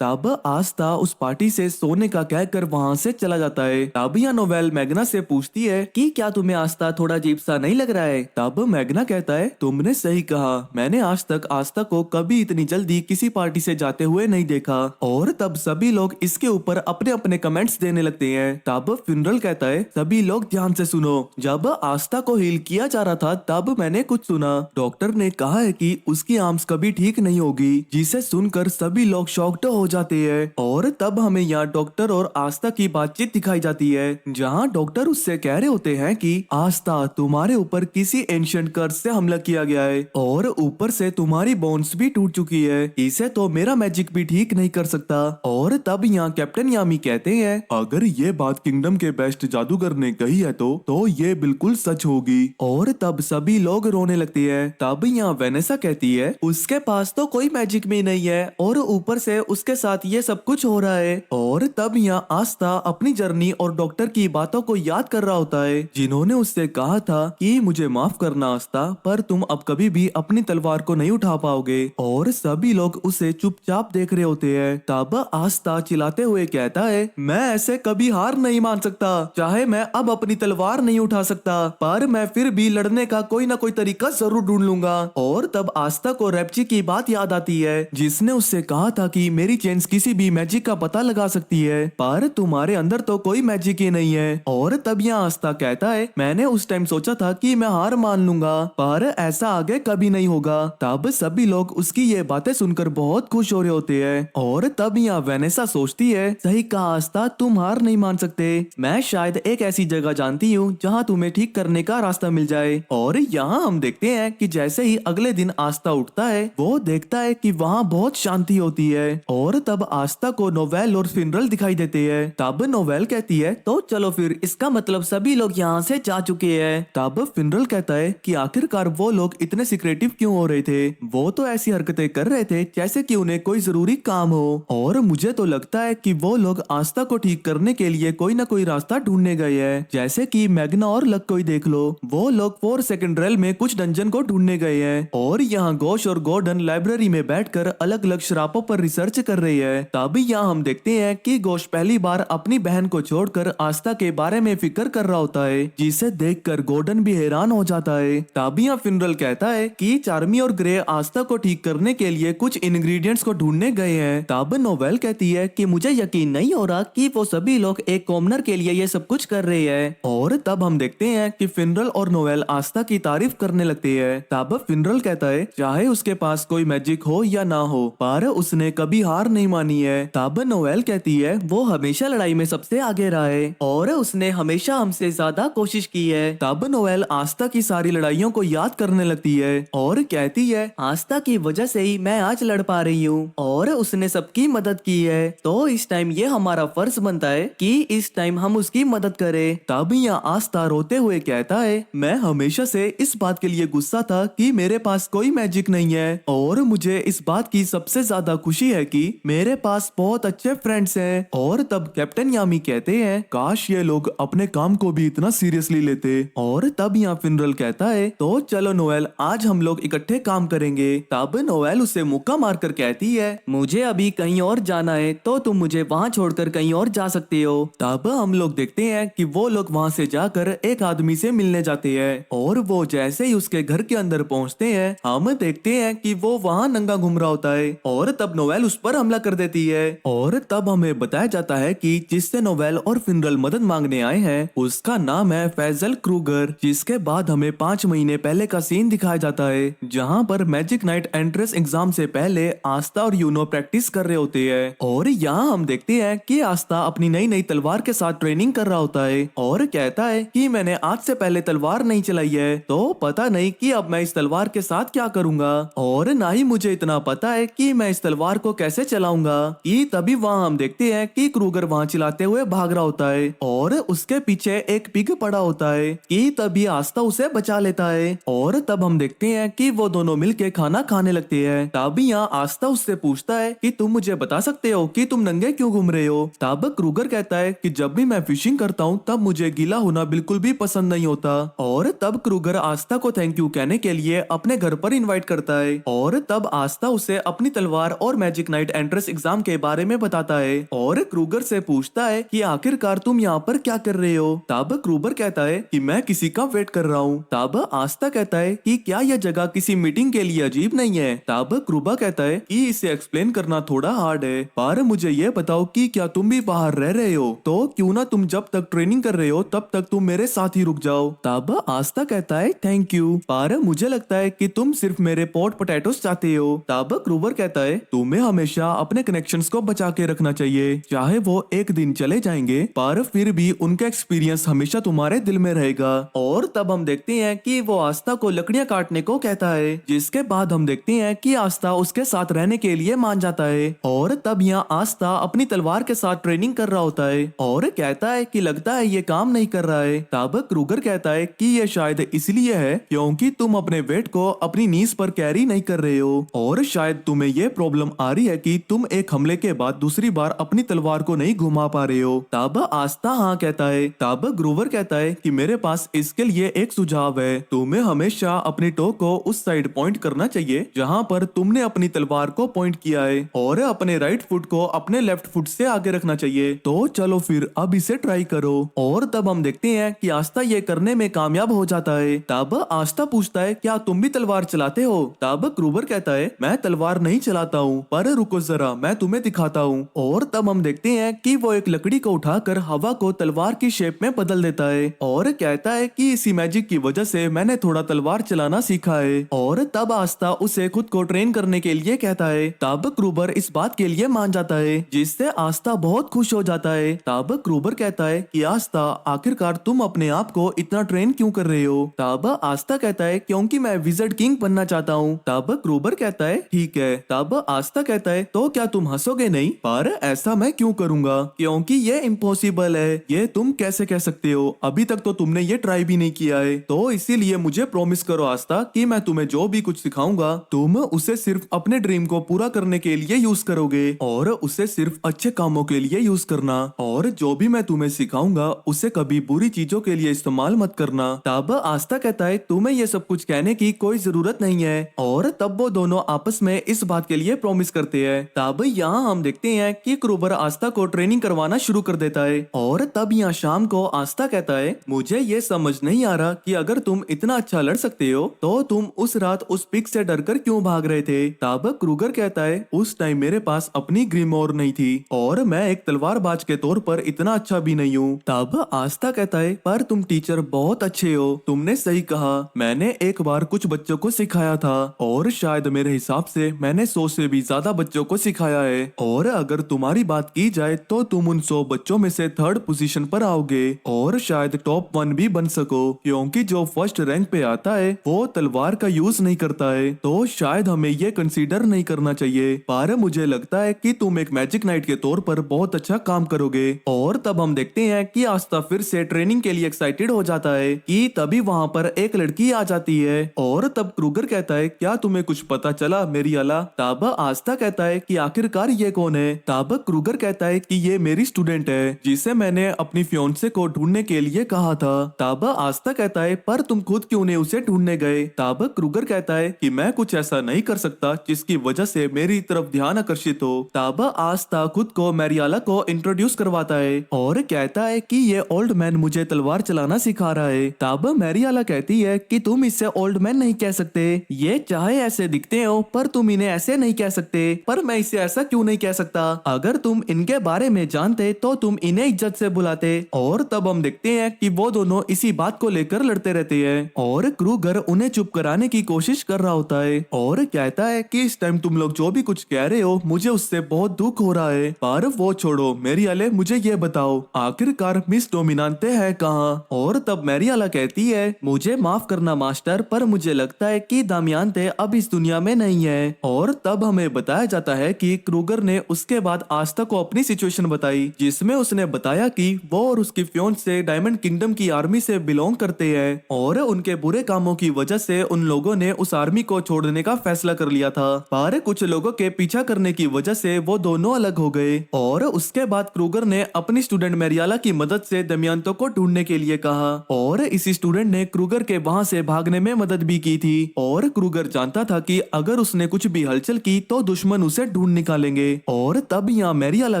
तब आस्था उस पार्टी से सोने का कहकर वहाँ से चला जाता है। तब यहाँ नोवेल मैग्ना से पूछती है कि क्या तुम्हें आस्था थोड़ा अजीब सा नहीं लग रहा है? तब मैग्ना कहता है, तुमने सही कहा, मैंने आज तक आस्था को कभी इतनी जल्दी किसी पार्टी से जाते हुए नहीं देखा। और तब सभी लोग इसके ऊपर अपने अपने कमेंट्स देने लगते हैं। तब फिनरल कहता है, सभी लोग ध्यान से सुनो, जब आस्था को हील किया जा रहा था तब मैंने कुछ सुना। डॉक्टर ने कहा है कि उसकी आर्म्स कभी ठीक नहीं होगी, जिसे सुनकर सभी लोग शॉक्ड हो जाते हैं। और तब हमें यहाँ डॉक्टर और आस्था की बातचीत दिखाई जाती है, जहाँ डॉक्टर उससे कह रहे होते हैं कि आस्था, तुम्हारे ऊपर किसी एंशिएंट कर्स से हमला किया गया है और ऊपर से तुम्हारी बोन्स भी टूट चुकी है, इसे तो मेरा मैजिक भी ठीक नहीं कर सकता। और तब यहाँ कैप्टन यामी कहते हैं, अगर ये बात किंगडम के बेस्ट जादूगर ने कही है तो ये बिल्कुल सच होगी। और तब सभी लोग रोने लगते हैं। तब यहाँ वेनेसा कहती है, उसके पास तो कोई मैजिक भी नहीं है और ऊपर से उसके साथ ये सब कुछ हो रहा है। और तब यहाँ आस्था अपनी जर्नी और डॉक्टर की बातों को याद कर रहा होता है, जिन्होंने उससे कहा था कि मुझे माफ करना आस्था, पर तुम अब कभी भी अपनी तलवार को नहीं उठा पाओगे। और सभी लोग उसे चुपचाप देख रहे होते हैं। तब आस्था चिल्लाते हुए कहता है, मैं ऐसे कभी हार नहीं मान सकता, चाहे मैं अब अपनी तलवार नहीं उठा सकता, पर मैं फिर भी लड़ने का कोई ना कोई तरीका जरूर ढूंढ लूंगा। और तब आस्था को रेप्ची की बात याद आती है, जिसने उससे कहा था कि मेरी चेन्स किसी भी मैजिक का पता लगा सकती है, पर तुम्हारे अंदर तो कोई मैजिक ही नहीं है। और तब यहाँ आस्था कहता है, मैंने उस टाइम सोचा था कि मैं हार मान लूंगा, पर ऐसा आगे कभी नहीं होगा। तब सभी लोग उसकी ये बातें सुनकर बहुत खुश हो रहे होते हैं। और तब यहाँ वेनेसा सोचती है, सही कहा आस्था, तुम हार नहीं मान सकते, मैं शायद एक ऐसी जगह जानती हूँ जहाँ तुम्हें ठीक करने का रास्ता मिल जाए। और यहाँ हम देखते हैं कि जैसे ही अगले दिन आस्था उठता है, वो देखता है कि वहाँ बहुत शांति होती है। और तब आस्था को नोवेल और फिनरल दिखाई देते हैं। तब नोवेल कहती है, तो चलो फिर, इसका मतलब सभी लोग यहाँ से जा चुके हैं। तब फिनरल कहता है कि आखिरकार वो लोग इतने सिक्रेटिव क्यों हो रहे थे, वो तो ऐसी हरकतें कर रहे थे जैसे कि उन्हें कोई जरूरी काम हो। और मुझे तो लगता है कि वो लोग आस्था को ठीक करने के लिए कोई ना कोई रास्ता ढूंढने गए हैं, जैसे कि मैग्ना और लक को ही देख लो, वो लोग 4 सेकंड रेल में कुछ डंजन को ढूंढने गए हैं। और यहाँ गोश और गॉर्डन लाइब्रेरी में बैठकर अलग अलग शरापों पर रिसर्च कर रही है। तब यहाँ हम देखते हैं कि गोश पहली बार अपनी बहन को छोड़कर आस्था के बारे में फिक्र कर रहा होता है, जिसे देखकर गॉर्डन भी हैरान हो जाता है। तब यहाँ फिनरल कहता है कि चार्मी और ग्रे आस्था को ठीक करने के लिए कुछ इंग्रेडिएंट्स को ढूंढने गए हैं। तब नोवेल कहती है कि मुझे यकीन नहीं हो रहा कि वो सभी लोग एक कॉमनर के लिए ये सब कुछ कर रहे हैं। और तब हम देखते हैं कि फिनरल और नोवेल आस्था की तारीफ करने लगते हैं। तब फिनरल कहता है, चाहे उसके पास कोई मैजिक हो या ना हो, पर उसने कभी हार नहीं मानी है। तब नोवेल कहती है, वो हमेशा लड़ाई में सबसे आगे रहा है और उसने हमेशा हमसे ज्यादा कोशिश की है। तब नोवेल आस्था की सारी लड़ाइयों को याद करने लगती है और कहती है, आस्था की वजह से ही मैं आज लड़ पा रही हूँ और उसने सबकी मदद की है, तो इस टाइम ये हमारा फर्ज बनता है कि इस टाइम हम उसकी मदद करें। तब यहाँ आस्था रोते हुए कहता है, मैं हमेशा से इस बात के लिए गुस्सा था कि मेरे पास कोई मैजिक नहीं है और मुझे इस बात की सबसे ज्यादा खुशी है कि मेरे पास बहुत अच्छे फ्रेंड्स हैं। और तब कैप्टन यामी कहते हैं काश ये लोग अपने काम को भी इतना सीरियसली लेते। और तब यहाँ फिनरल कहता है तो चलो नोएल, आज हम लोग इकट्ठे काम करेंगे। तब नोएल उसे मुक्का मारकर कहती है मुझे अभी कहीं और जाना है, तो तुम मुझे वहाँ छोड़कर कहीं और जा सकते हो। तब हम लोग देखते हैं कि वो लोग वहाँ से जाकर एक आदमी से मिलने जाते हैं। और वो जैसे ही उसके घर के अंदर पहुँचते हैं, हम देखते हैं कि वो वहाँ नंगा घूम रहा होता है। और तब नोवेल उस पर हमला कर देती है। और तब हमें बताया जाता है कि जिससे नोवेल और फिनरल मदद मांगने आए हैं उसका नाम है फैजल क्रूगर। जिसके बाद हमें 5 महीने पहले का सीन दिखाया जाता है, जहाँ पर मैजिक नाइट एंट्रेंस एग्जाम से पहले आस्था और यूनो प्रैक्टिस कर रहे होते हैं। और यहाँ हम देखते हैं कि आस्था अपनी नई नई तलवार के साथ ट्रेनिंग कर रहा होता है और कहता है कि मैंने आज से पहले तलवार नहीं चलाई है, तो पता नहीं कि अब मैं इस तलवार के साथ क्या करूंगा, और ना ही मुझे इतना पता है कि मैं इस तलवार को कैसे चलाऊंगा। कि तभी वहाँ हम देखते हैं कि क्रूगर वहाँ चिल्लाते हुए भाग रहा होता है और उसके पीछे एक पिग पड़ा होता है। कि तभी आस्था उसे बचा लेता है। और तब हम देखते हैं कि वो दोनों मिलके खाना खाने लगते हैं। तभी यहाँ आस्था उससे पूछता है कि तुम मुझे बता सकते हो कि तुम नंगे क्यों घूम रहे हो। तब क्रूगर कहता है कि जब भी मैं फिशिंग करता हूँ तब मुझे गीला होना बिल्कुल भी पसंद नहीं होता। और तब क्रूगर आस्था को थैंक यू कहने के लिए अपने घर पर इनवाइट करता है। और तब आस्था उसे अपनी तलवार और मैजिक नाइट एंट्रेंस एग्जाम के बारे में बताता है और क्रूगर से पूछता है कि आखिरकार तुम यहाँ पर क्या कर रहे हो। तब क्रूगर कहता है कि मैं किसी का वेट कर रहा हूँ। तब आस्था कहता है कि क्या यह जगह किसी मीटिंग के लिए अजीब नहीं है। तब क्रूबा कहता है कि इसे एक्सप्लेन करना थोड़ा हार्ड है, पर मुझे ये बताओ कि क्या तुम भी बाहर रह रहे हो, तो क्यों ना तुम जब तक ट्रेनिंग कर रहे हो तब तक तुम मेरे साथ ही रुक जाओ। तब आस्था कहता है थैंक यू, पर मुझे लगता है कि तुम सिर्फ मेरे पॉट पोटैटोस चाहते हो। तब क्रूबर कहता है तुम्हें हमेशा अपने कनेक्शंस को बचा के रखना चाहिए, चाहे वो एक दिन चले जाएंगे पर फिर भी उनका एक्सपीरियंस हमेशा तुम्हारे दिल में रहेगा। और तब हम देखते हैं कि वो आस्था को लकड़ियां काटने को कहता है, जिसके बाद हम देखते हैं कि आस्था उसके साथ रहने के लिए मान जाता है। और तब यहाँ आस्था अपनी तलवार के साथ ट्रेनिंग कर रहा होता है और कहता है कि लगता है ये काम नहीं कर रहा है। तब क्रूगर कहता है कि ये शायद इसलिए है क्योंकि तुम अपने वेट को अपनी नीज पर कैरी नहीं कर रहे हो, और शायद तुम्हें ये प्रॉब्लम आ रही है कि तुम एक हमले के बाद दूसरी बार अपनी तलवार को नहीं घुमा पा रहे हो। तब आस्था हाँ कहता है। तब ग्रूवर कहता है कि मेरे पास इसके लिए एक सुझाव है, तुम्हें हमेशा अपनी टो को उस साइड पॉइंट करना चाहिए जहाँ पर तुमने अपनी तलवार को पॉइंट किया है, और अपने राइट फुट को अपने लेफ्ट फुट से आगे रखना चाहिए। तो चलो फिर अब इसे ट्राई करो। और तब हम देखते हैं कि आस्था ये करने में कामयाब हो जाता है। तब आस्था पूछता है क्या तुम भी तलवार चलाते हो। तब क्रूबर कहता है मैं तलवार नहीं चलाता हूँ, पर रुको जरा मैं तुम्हें दिखाता हूँ। और तब हम देखते हैं कि वो एक लकड़ी को उठाकर हवा को तलवार की शेप में बदल देता है और कहता है कि इसी मैजिक की वजह से मैंने थोड़ा तलवार चलाना सीखा है। और तब आस्था उसे खुद को ट्रेन करने के लिए कहता है। तब क्रूबर इस बात के लिए मान जाता है, जिससे आस्था बहुत खुश हो जाता है। तब क्रूबर कहता है कि आस्था आखिरकार तुम अपने आप को इतना ट्रेन क्यों कर रहे हो। तब आस्था कहता है क्योंकि मैं विजर्ड किंग बनना चाहता हूँ। तब क्रूबर कहता है ठीक है। तब आस्था कहता है तो क्या तुम हंसोगे नहीं, पर ऐसा मैं क्यों करूंगा क्योंकि ये इम्पॉसिबल है। ये तुम कैसे कह सकते हो, अभी तक तो तुमने ये ट्राई भी नहीं किया है। तो इसीलिए मुझे प्रॉमिस करो आस्था कि मैं तुम्हें जो भी कुछ सिखाऊंगा तुम उसे सिर्फ अपने ड्रीम को पूरा करने के लिए यूज करोगे और उसे सिर्फ अच्छे कामों के लिए यूज करना, और जो भी मैं तुम्हें सिखाऊंगा उसे कभी बुरी चीजों के लिए इस्तेमाल मत करना। तब आस्था कहता है तुम्हें ये सब कुछ कहने की कोई जरूरत नहीं है। और तब वो दोनों आपस में इस बात के लिए प्रॉमिस करते हैं। तब यहाँ हम देखते हैं कि क्रूबर आस्था को ट्रेनिंग करवाना शुरू कर देता है। और तब यहाँ शाम को आस्था कहता है मुझे ये समझ नहीं आ रहा कि अगर तुम इतना अच्छा लड़ सकते हो तो तुम उस रात उस पिग से डरकर क्यों भाग रहे थे। तब क्रूगर कहता है उस टाइम मेरे पास अपनी ग्रीमोर नहीं थी और मैं एक तलवारबाज के तौर पर इतना अच्छा भी नहीं हूँ। तब आस्था कहता है पर तुम टीचर बहुत अच्छे हो, तुमने सही कहा, मैंने एक बार कुछ बच्चों को सिखाया था और शायद मेरे हिसाब से मैंने 100 से भी ज्यादा बच्चों को सिखाया है, और अगर तुम्हारी बात की जाए तो तुम उन 100 बच्चों में से 3rd पोजीशन पर आओगे और शायद टॉप 1 भी बन सको, क्योंकि जो फर्स्ट रैंक पे आता है वो तलवार का यूज नहीं करता है। तो शायद हमें ये कंसीडर नहीं करना चाहिए, पर मुझे लगता है कि तुम एक मैजिक नाइट के तौर पर बहुत अच्छा काम करोगे। और तब हम देखते हैं कि आस्था फिर से ट्रेनिंग के लिए एक्साइटेड हो जाता है कि तभी वहाँ पर एक लड़की आ जाती है। और तब क्रूगर कहता है क्या तुम्हें कुछ पता चला मेरी अला। तब आस्था कहता है कि आखिरकार ये कौन है। तब क्रूगर कहता है कि ये मेरी स्टूडेंट है जिसे मैंने अपनी फियोन्से को ढूंढने के लिए कहा था। तब आस्था कहता है पर तुम खुद क्यों नहीं उसे ढूंढने गए। तब क्रूगर कहता है कि मैं कुछ ऐसा नहीं कर सकता जिसकी वजह से मेरी तरफ ध्यान आकर्षित हो। तब आस्था खुद को मैरियाला को इंट्रोड्यूस करवाता है और कहता है कि ये ओल्ड मैन मुझे तलवार चलाना सिखा रहा है। तब मैरियाला कहती है कि तुम इससे ओल्ड मैन नहीं कह सकते, ये चाहे ऐसे दिखते हो पर तुम इन्हें ऐसे नहीं कह सकते। पर मैं इसे ऐसा क्यों नहीं कह सकता, अगर तुम इनके बारे में जानते तो तुम इन्हें इज्जत से बुलाते। और तब हम देखते हैं कि वो दोनों इसी बात को लेकर लड़ते रहते हैं और क्रूगर उन्हें चुप कराने की कोशिश कर रहा होता है और कहता है कि इस टाइम तुम लोग जो भी कुछ कह रहे हो मुझे उससे बहुत दुख हो रहा है। पर वो छोड़ो मैरियाले, मुझे ये बताओ आखिरकार मिस डोमिनांते है कहाँ। और तब मैरियाला कहती है मुझे माफ करना मास्टर, पर मुझे लगता है कि दामियानते अब इस दुनिया में नहीं है। और तब हमें बताया जाता है कि क्रूगर ने उसके बाद आस्था को अपनी सिचुएशन बताई जिसमें उसने बताया कि वो और उसकी फियोन्से डायमंड किंगडम की आर्मी से बिलोंग करते हैं और उनके बुरे कामों की वजह से उन लोगों ने उस आर्मी को छोड़ने का फैसला कर लिया था। पर कुछ लोगों के पीछा करने की वजह से वो दोनों अलग हो गए। और उसके बाद क्रूगर ने अपनी स्टूडेंट मैरियाला की मदद से दमयंतो को ढूंढने के लिए कहा और इसी स्टूडेंट ने क्रूगर के वहां से भागने में मदद भी की थी। और क्रूगर जानता था कि अगर उसने कुछ भी हलचल की तो दुश्मन उसे ढूंढ निकालेंगे। और तब यहाँ मैरियाला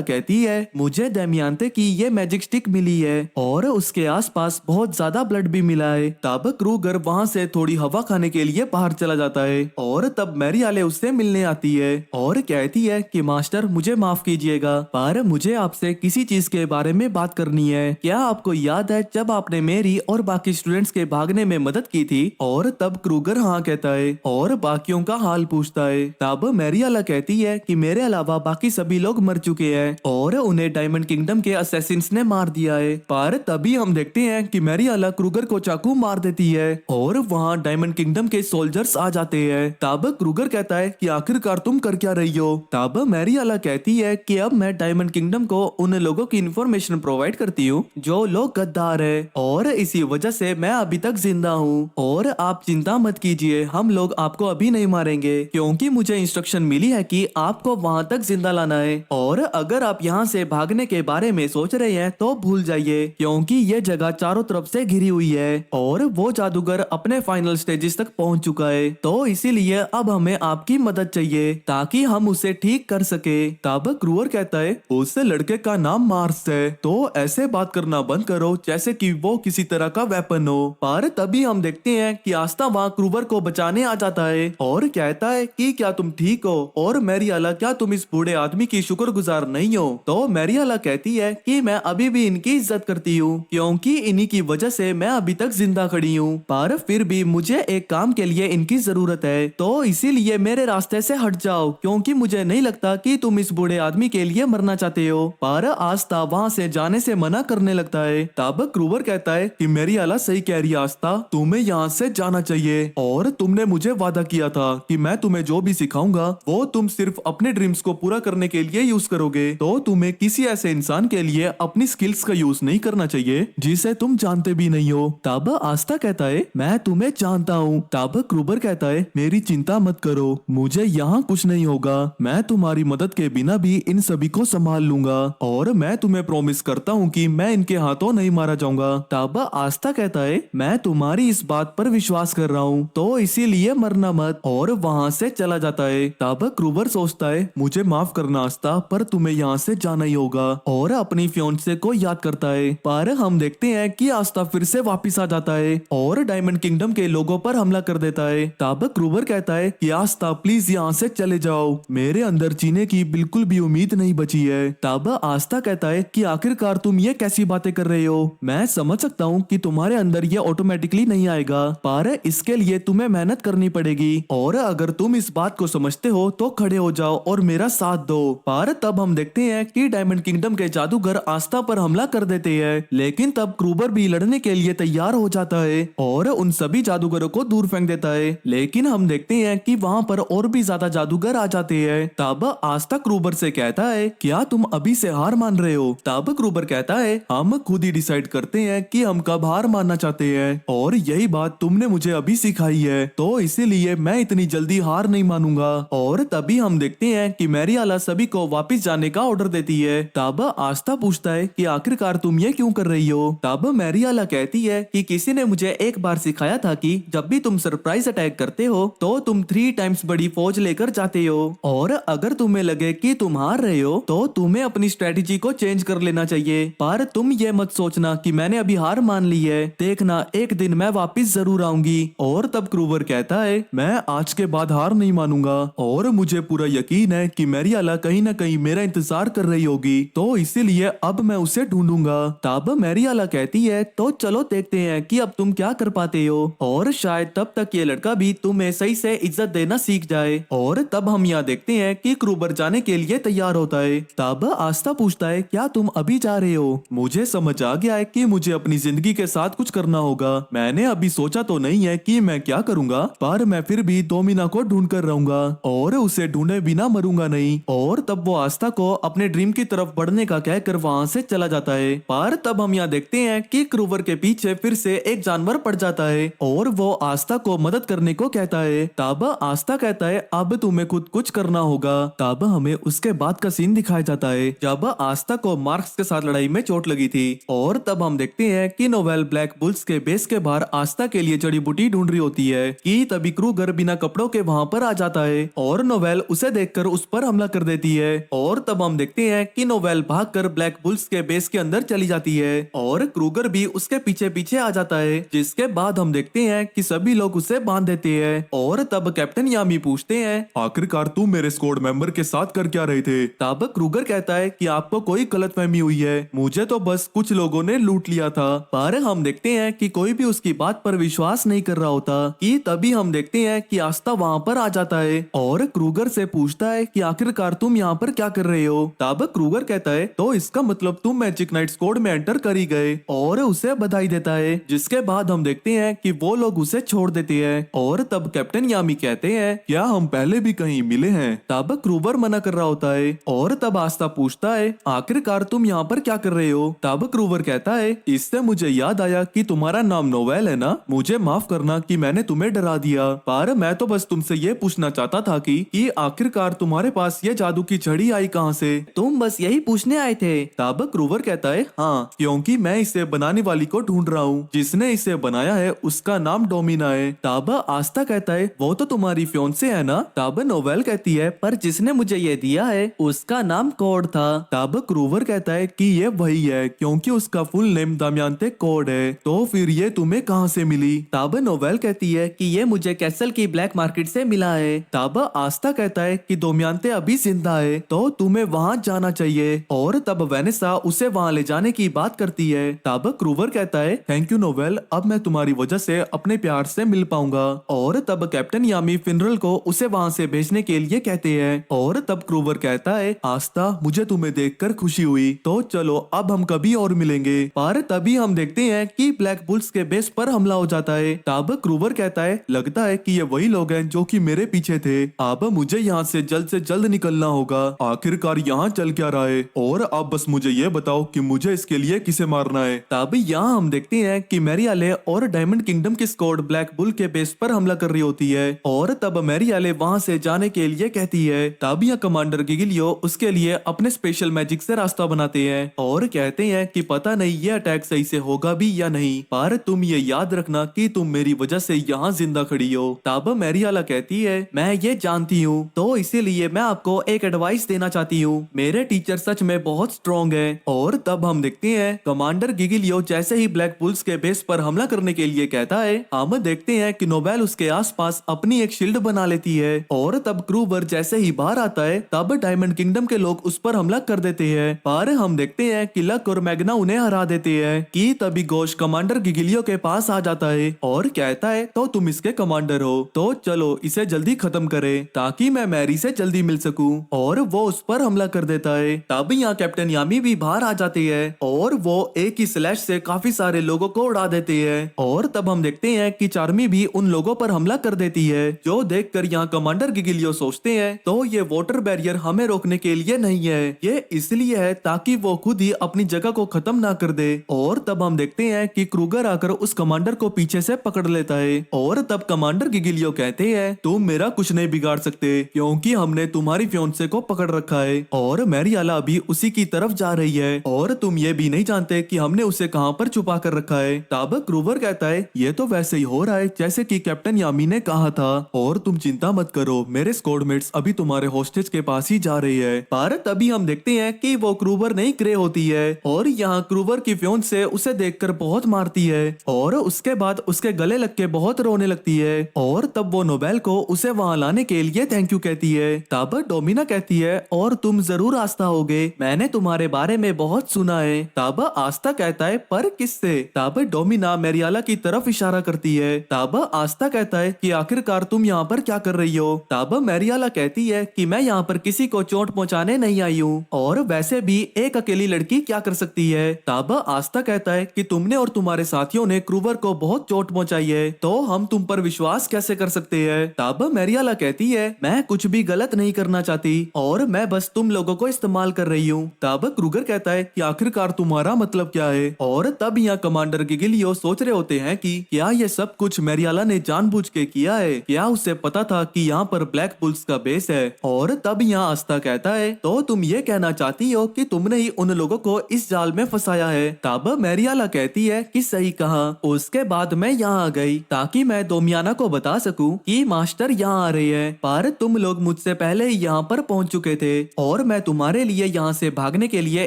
कहती है मुझे दमयंते की ये मैजिक स्टिक मिली है और उसके आसपास बहुत ज्यादा ब्लड भी मिला है। तब क्रूगर वहाँ से थोड़ी हवा खाने के लिए बाहर चला जाता है और तब मैरियाले उससे मिलने आती है और कहती है कि मास्टर मुझे माफ कीजिएगा, पर मुझे आपसे किसी चीज के बारे में बात करनी है। क्या आपको याद है जब आपने मेरी और बाकी स्टूडेंट्स के भागने में मदद की थी। और तब क्रूगर हाँ कहता है और बाकियों का हाल पूछता है। तब मैरियाला कहती है कि मेरे अलावा बाकी सभी लोग मर चुके हैं और उन्हें डायमंड किंगडम के असैसिन्स ने मार दिया है। पर तभी हम देखते हैं कि मैरियाला क्रूगर को चाकू मार देती है और वहाँ डायमंड किंगडम के सोल्जर्स आ जाते हैं। तब क्रूगर कहता है कि आखिरकार तुम कर क्या रही हो। तब मैरियाला कहती है कि अब मैं डायमंड किंगडम को उन लोगों की इन्फॉर्मेशन प्रोवाइड करती हूँ जो लोग गद्दार है और इसी वजह से मैं अभी तक जिंदा हूँ। और आप चिंता मत कीजिए, हम लोग आपको अभी नहीं मारेंगे क्योंकि मुझे इंस्ट्रक्शन मिली है कि आपको वहाँ तक जिंदा लाना है। और अगर आप यहाँ से भागने के बारे में सोच रहे हैं तो भूल जाइए क्योंकि ये जगह चारों तरफ से घिरी हुई है और वो जादूगर अपने फाइनल स्टेजेस तक पहुँच चुका है। तो इसीलिए अब हमें आपकी मदद चाहिए ताकि हम उसे ठीक कर सके। तब क्रूगर कहता है उस लड़के का नाम मार्स है, तो ऐसे बात करना बंद करो जैसे कि वो किसी तरह का वेपन हो। पर तभी हम देखते हैं कि आस्था वहाँ क्रूगर को बचाने आ जाता है और कहता है कि क्या तुम ठीक हो। और मैरियाला क्या तुम इस बूढ़े आदमी की शुक्रगुजार नहीं हो। तो मैरियाला कहती है कि मैं अभी भी इनकी इज्जत करती हूँ क्योंकि इन्हीं की वजह से मैं अभी तक जिंदा खड़ी हूँ, पर फिर भी मुझे एक काम के लिए इनकी जरूरत है, तो इसीलिए मेरे रास्ते से हट जाओ क्योंकि मुझे नहीं लगता कि तुम इस बूढ़े आदमी के लिए मरना चाहते हो। पर आस्था वहाँ से जाने से मना करने लगता है। तब क्रूगर कहता है कि मैरियाला सही कह रही है आस्था, तुम्हें यहाँ से जाना चाहिए और तुमने मुझे वादा किया था कि मैं तुम्हें जो भी सिखाऊंगा वो तुम सिर्फ अपने ड्रीम्स को पूरा करने के लिए यूज करोगे, तो तुम्हें किसी ऐसे इंसान के लिए अपनी स्किल्स का यूज नहीं करना चाहिए जिसे तुम जानते भी नहीं हो। तब आस्था कहता है मैं तुम्हें जानता हूँ। तब क्रूगर कहता है मेरी चिंता मत करो, मुझे यहाँ कुछ नहीं होगा, मैं तुम्हारी मदद के बिना भी इन सभी को संभाल लूंगा और मैं तुम्हें प्रॉमिस करता हूँ कि मैं इनके हाथों नहीं मारा जाऊंगा। तब आस्था कहता है मैं तुम्हारी इस बात पर विश्वास कर रहा हूँ, तो इसीलिए मरना मत, और वहाँ से चला जाता है। तब क्रूगर सोचता है मुझे माफ करना आस्था, पर तुम्हें यहाँ से जाना ही होगा, और अपनी फियोन्से को याद करता है। पर हम देखते हैं कि आस्था फिर से वापिस आ जाता है और डायमंड किंगडम के लोगों पर हमला कर देता है। तब क्रूगर कहता है कि आस्था प्लीज यहाँ से चले जाओ, मेरे अंदर जीने की बिल्कुल भी उम्मीद नहीं बची है। तब आस्था कहता है कि आखिरकार तुम ये कैसी बातें कर रहे हो, मैं समझ सकता हूँ कि तुम्हारे अंदर ये ऑटोमेटिकली नहीं आएगा, पर इसके लिए तुम्हें मेहनत करनी पड़ेगी, और अगर तुम इस बात को समझते हो तो खड़े हो जाओ और मेरा साथ दो। पर तब हम देखते हैं कि डायमंड किंगडम के जादूगर आस्था पर हमला कर देते हैं, लेकिन तब क्रूगर भी लड़ने के लिए तैयार हो जाता है और उन सभी जादूगरों को दूर फेंक देता है। लेकिन हम देखते हैं कि वहाँ पर और भी ज्यादा जादूगर आ जाते हैं। तब आस्था क्रूबर से कहता है क्या तुम अभी से हार मान रहे हो। तब क्रूबर कहता है हम खुद ही डिसाइड करते हैं कि हम कब हार मानना चाहते हैं, और यही बात तुमने मुझे अभी सिखाई है, तो इसीलिए मैं इतनी जल्दी हार नहीं मानूंगा। और तभी हम देखते देखते हैं कि मैरियाला सभी को वापस जाने का ऑर्डर देती है। तब आस्था पूछता है कि आखिरकार तुम ये क्यों कर रही हो। तब मैरियाला कहती है कि किसी ने मुझे एक बार सिखाया था कि जब भी तुम सरप्राइज अटैक करते हो तो तुम 3 टाइम्स बड़ी फौज लेकर जाते हो, और अगर तुम्हें लगे कि तुम हार रहे हो तो तुम्हें अपनी स्ट्रेटेजी को चेंज कर लेना चाहिए। पर तुम ये मत सोचना कि मैंने अभी हार मान ली है, देखना एक दिन मैं वापस जरूर आऊंगी। और तब क्रूवर कहता है मैं आज के बाद हार नहीं मानूंगा, और मुझे पूरा यकीन है कि मैरियाला कहीं ना कहीं मेरा इंतजार कर रही होगी, तो इसीलिए अब मैं उसे ढूंढूंगा। तब मैरियाला कहती है तो चलो देखते हैं कि अब तुम क्या कर पाते हो, और शायद तब तक ये लड़का भी तुम्हें सही से इज्जत देना सीख जाए। और तब हम यहाँ देखते हैं कि क्रूबर जाने के लिए तैयार होता है। तब आस्था पूछता है क्या तुम अभी जा रहे हो? मुझे समझ आ गया है कि मुझे अपनी जिंदगी के साथ कुछ करना होगा। मैंने अभी सोचा तो नहीं है कि मैं क्या करूंगा, पर मैं फिर भी डोमिना को ढूंढ कर रहूंगा और उसे ढूंढे बिना मरूंगा नहीं। और तब वो आस्था को अपने ड्रीम की तरफ बढ़ने का कहकर वहाँ से चला जाता है। पर तब हम यहाँ देखते हैं कि क्रूवर के पीछे फिर से एक जानवर पड़ जाता है और वो आस्था को मदद करने को कहता है। तब आस्था कहता है अब तुम्हें खुद कुछ करना होगा। तब हमें उसके बाद का सीन दिखाया जाता है जब आस्था को मार्क्स के साथ लड़ाई में चोट लगी थी। और तब हम देखते हैं कि नोवेल ब्लैक बुल्स के बेस के बाहर आस्था के लिए जड़ी बूटी ढूंढ रही होती है कि तभी क्रूगर बिना कपड़ों के वहाँ पर आ जाता है और नोवेल उसे देखकर उस पर हमला कर देती है। और तब हम देखते हैं कि नोवेल भागकर ब्लैक बुल्स के बेस के अंदर चली जाती है और क्रूगर भी उसके पीछे पीछे आ जाता है, जिसके बाद हम देखते हैं कि सभी लोग उसे बांध देते हैं। और तब कैप्टन यामी पूछते हैं आखिरकार तुम मेरे स्क्वाड मेंबर के साथ कर क्या रहे थे? तब क्रूगर कहता है कि आपको कोई गलतफहमी हुई है, मुझे तो बस कुछ लोगों ने लूट लिया था। पर हम देखते हैं कि कोई भी उसकी बात पर विश्वास नहीं कर रहा होता कि तभी हम देखते हैं कि आस्था वहाँ पर आ जाता है और क्रूगर से पूछता है कि आखिरकार तुम यहाँ पर क्या कर रहे हो। तब क्रूगर कहता है तो इसका मतलब तुम मैजिक नाइट स्क्वाड में एंटर कर ही गए, और उसे बधाई देता है, जिसके बाद हम देखते हैं कि वो लोग उसे छोड़ देते हैं। और तब कैप्टन यामी कहते हैं क्या हम पहले भी कहीं मिले हैं? तब क्रूबर मना कर रहा होता है और तब आस्था पूछता है आखिरकार तुम यहाँ पर क्या कर रहे हो। तब क्रूबर कहता है इससे मुझे याद आया कि तुम्हारा नाम नोवेल है ना, मुझे माफ करना कि मैंने तुम्हें डरा दिया, पर मैं तो बस तुमसे ये पूछना चाहता था कि आखिरकार तुम्हारे पास ये जादू की छड़ी आई कहाँ से? तुम बस यही पूछने आए थे। तब क्रूबर कहता है हाँ, क्योंकि मैं इसे बनाने वाली को ढूंढ रहा हूँ, जिसने इसे बनाया है उसका नाम डोमिना है। तब आस्था कहता है वो तो तुम्हारी फियोंसे है ना। तब नोवेल कहती है पर जिसने मुझे ये दिया है उसका नाम कोड था। तब क्रूवर कहता है कि ये वही है क्योंकि उसका फुल नेम दमयंते कोड है, तो फिर ये तुम्हें कहाँ से मिली? तब नोवेल कहती है कि ये मुझे कैसल की ब्लैक मार्केट से मिला है। तब आस्था कहता है कि दमयंते अभी जिंदा है तो तुम्हें वहाँ जाना चाहिए, और तब वेनेसा उसे वहाँ ले जाने की बात करती है। तब क्रूवर कहता है थैंक यू नोवेल, अब मैं तुम्हारी वजह से अपने प्यार से मिल पाऊंगा। और तब कैप्टन यामी फिनरल को उसे वहाँ से भेजने के लिए कहते हैं। और तब क्रूवर कहता है आस्था मुझे तुम्हें देखकर खुशी हुई, तो चलो अब हम कभी और मिलेंगे। पर तभी हम देखते हैं कि ब्लैक बुल्स के बेस पर हमला हो जाता है। तब क्रूवर कहता है लगता है कि ये वही लोग हैं जो कि मेरे पीछे थे, अब मुझे यहाँ से जल्द निकलना होगा। आखिरकार यहाँ चल क्या रहा है, और अब बस मुझे ये बताओ कि मुझे इसके लिए किसे मारना है। तब यहाँ हम देखते हैं कि मैरियाले और डायमंड किंगडम की स्क्वाड ब्लैक बुल के बेस पर हमला कर रही होती है, और तब मैरियाले वहाँ से जाने के लिए कहती है। तब यह कमांडर गिगिलियो उसके लिए अपने स्पेशल मैजिक से रास्ता बनाते हैं और कहते हैं कि पता नहीं ये अटैक सही से होगा भी या नहीं, पर तुम ये याद रखना कि तुम मेरी वजह से यहाँ जिंदा खड़ी हो। तब मैरियाला कहती है मैं ये जानती हूँ, तो इसीलिए मैं आपको एक एडवाइस देना चाहती हूँ, मेरे टीचर सच में बहुत स्ट्रॉन्ग है। और तब हम देखते हैं कमांडर गिगिलियो जैसे ही ब्लैक बुल्स के बेस पर हमला करने के लिए कहता है, हम देखते हैं कि नोवेल उसके आसपास अपनी एक शील्ड बना लेती है। और तब क्रूवर जैसे ही बाहर आता है तब डायमंड किंगडम के लोग उस पर हमला कर देते हैं, पर हम देखते हैं कि लक और मैग्ना उन्हें हरा देते हैं कि तभी गोश कमांडर गिगिलियो के पास आ जाता है और कहता है तो तुम इसके कमांडर हो, तो चलो इसे जल्दी खत्म करें ताकि मैं मैरी से जल्दी मिल सकूं। और वो उस पर हमला कर देता है। तब यहाँ कैप्टन यामी भी बाहर आ जाती है और वो एक ही स्लैश से काफी सारे लोगों को उड़ा देते हैं। और तब हम देखते हैं कि चार्मी भी उन लोगों पर हमला कर देती है, जो देखकर यहाँ कमांडर गिगिलियो सोचते हैं तो ये वाटर बैरियर हमें रोकने के लिए नहीं है, ये इसलिए है ताकि वो खुद ही अपनी जगह को खत्म ना कर दे। और तब हम देखते हैं कि क्रूगर आकर उस कमांडर को पीछे से पकड़ लेता है, और तब कमांडर गिगिलियो कहते हैं तुम मेरा कुछ नहीं बिगाड़ सकते क्योंकि क्योंकि हमने तुम्हारी फियोंसे को पकड़ रखा है और मैरियाला अभी उसी की तरफ जा रही है और तुम ये भी नहीं जानते कि हमने उसे कहाँ पर छुपा कर रखा है। तब क्रूवर कहता है ये तो वैसे ही हो रहा है जैसे कि कैप्टन यामी ने कहा था और तुम चिंता मत करो, मेरे स्क्वाडमेट्स अभी तुम्हारे हॉस्टेज के पास ही जा रही है। पर तभी हम देखते हैं कि वो क्रूवर नहीं ग्रे होती है और यहाँ क्रूवर की फियोंसे उसे देखकर बहुत मारती है और उसके बाद उसके गले लग के बहुत रोने लगती है और तब वो नोबेल को उसे वहाँ लाने के लिए थैंक यू कहती है। तब डोमिना कहती है और तुम जरूर आस्था होगे, मैंने तुम्हारे बारे में बहुत सुना है। तब आस्था कहता है पर किससे? तब डोमिना मैरियाला की तरफ इशारा करती है। तब आस्था कहता है कि आखिरकार तुम यहाँ पर क्या कर रही हो? तब मैरियाला कहती है कि मैं यहाँ पर किसी को चोट पहुँचाने नहीं आई हूँ और वैसे भी एक अकेली लड़की क्या कर सकती है। तब आस्था कहता है कि तुमने और तुम्हारे साथियों ने क्रूवर को बहुत चोट पहुँचाई है तो हम तुम पर विश्वास कैसे कर सकते हैं। तब मैरियाला कहती है मैं कुछ भी गलत नहीं करना चाहती और मैं बस तुम लोगों को इस्तेमाल कर रही हूँ। तब क्रूगर कहता है कि आखिरकार तुम्हारा मतलब क्या है और तब यहाँ कमांडर गिगिलियो सोच रहे होते हैं कि क्या ये सब कुछ मैरियाला ने जानबूझ के किया है, क्या उसे पता था कि यहाँ पर ब्लैक बुल्स का बेस है। और तब यहाँ आस्था कहता है तो तुम ये कहना चाहती हो कि तुमने ही उन लोगों को इस जाल में फंसाया है। तब मैरियाला कहती है कि सही कहा, उसके बाद मैं यहाँ आ गई ताकि मैं दोमियाना को बता सकूं कि मास्टर यहाँ आ रही है, पर तुम लोग मुझसे पहले ही यहाँ पर पहुँच चुके थे और मैं तुम्हारे लिए यहाँ से भागने के लिए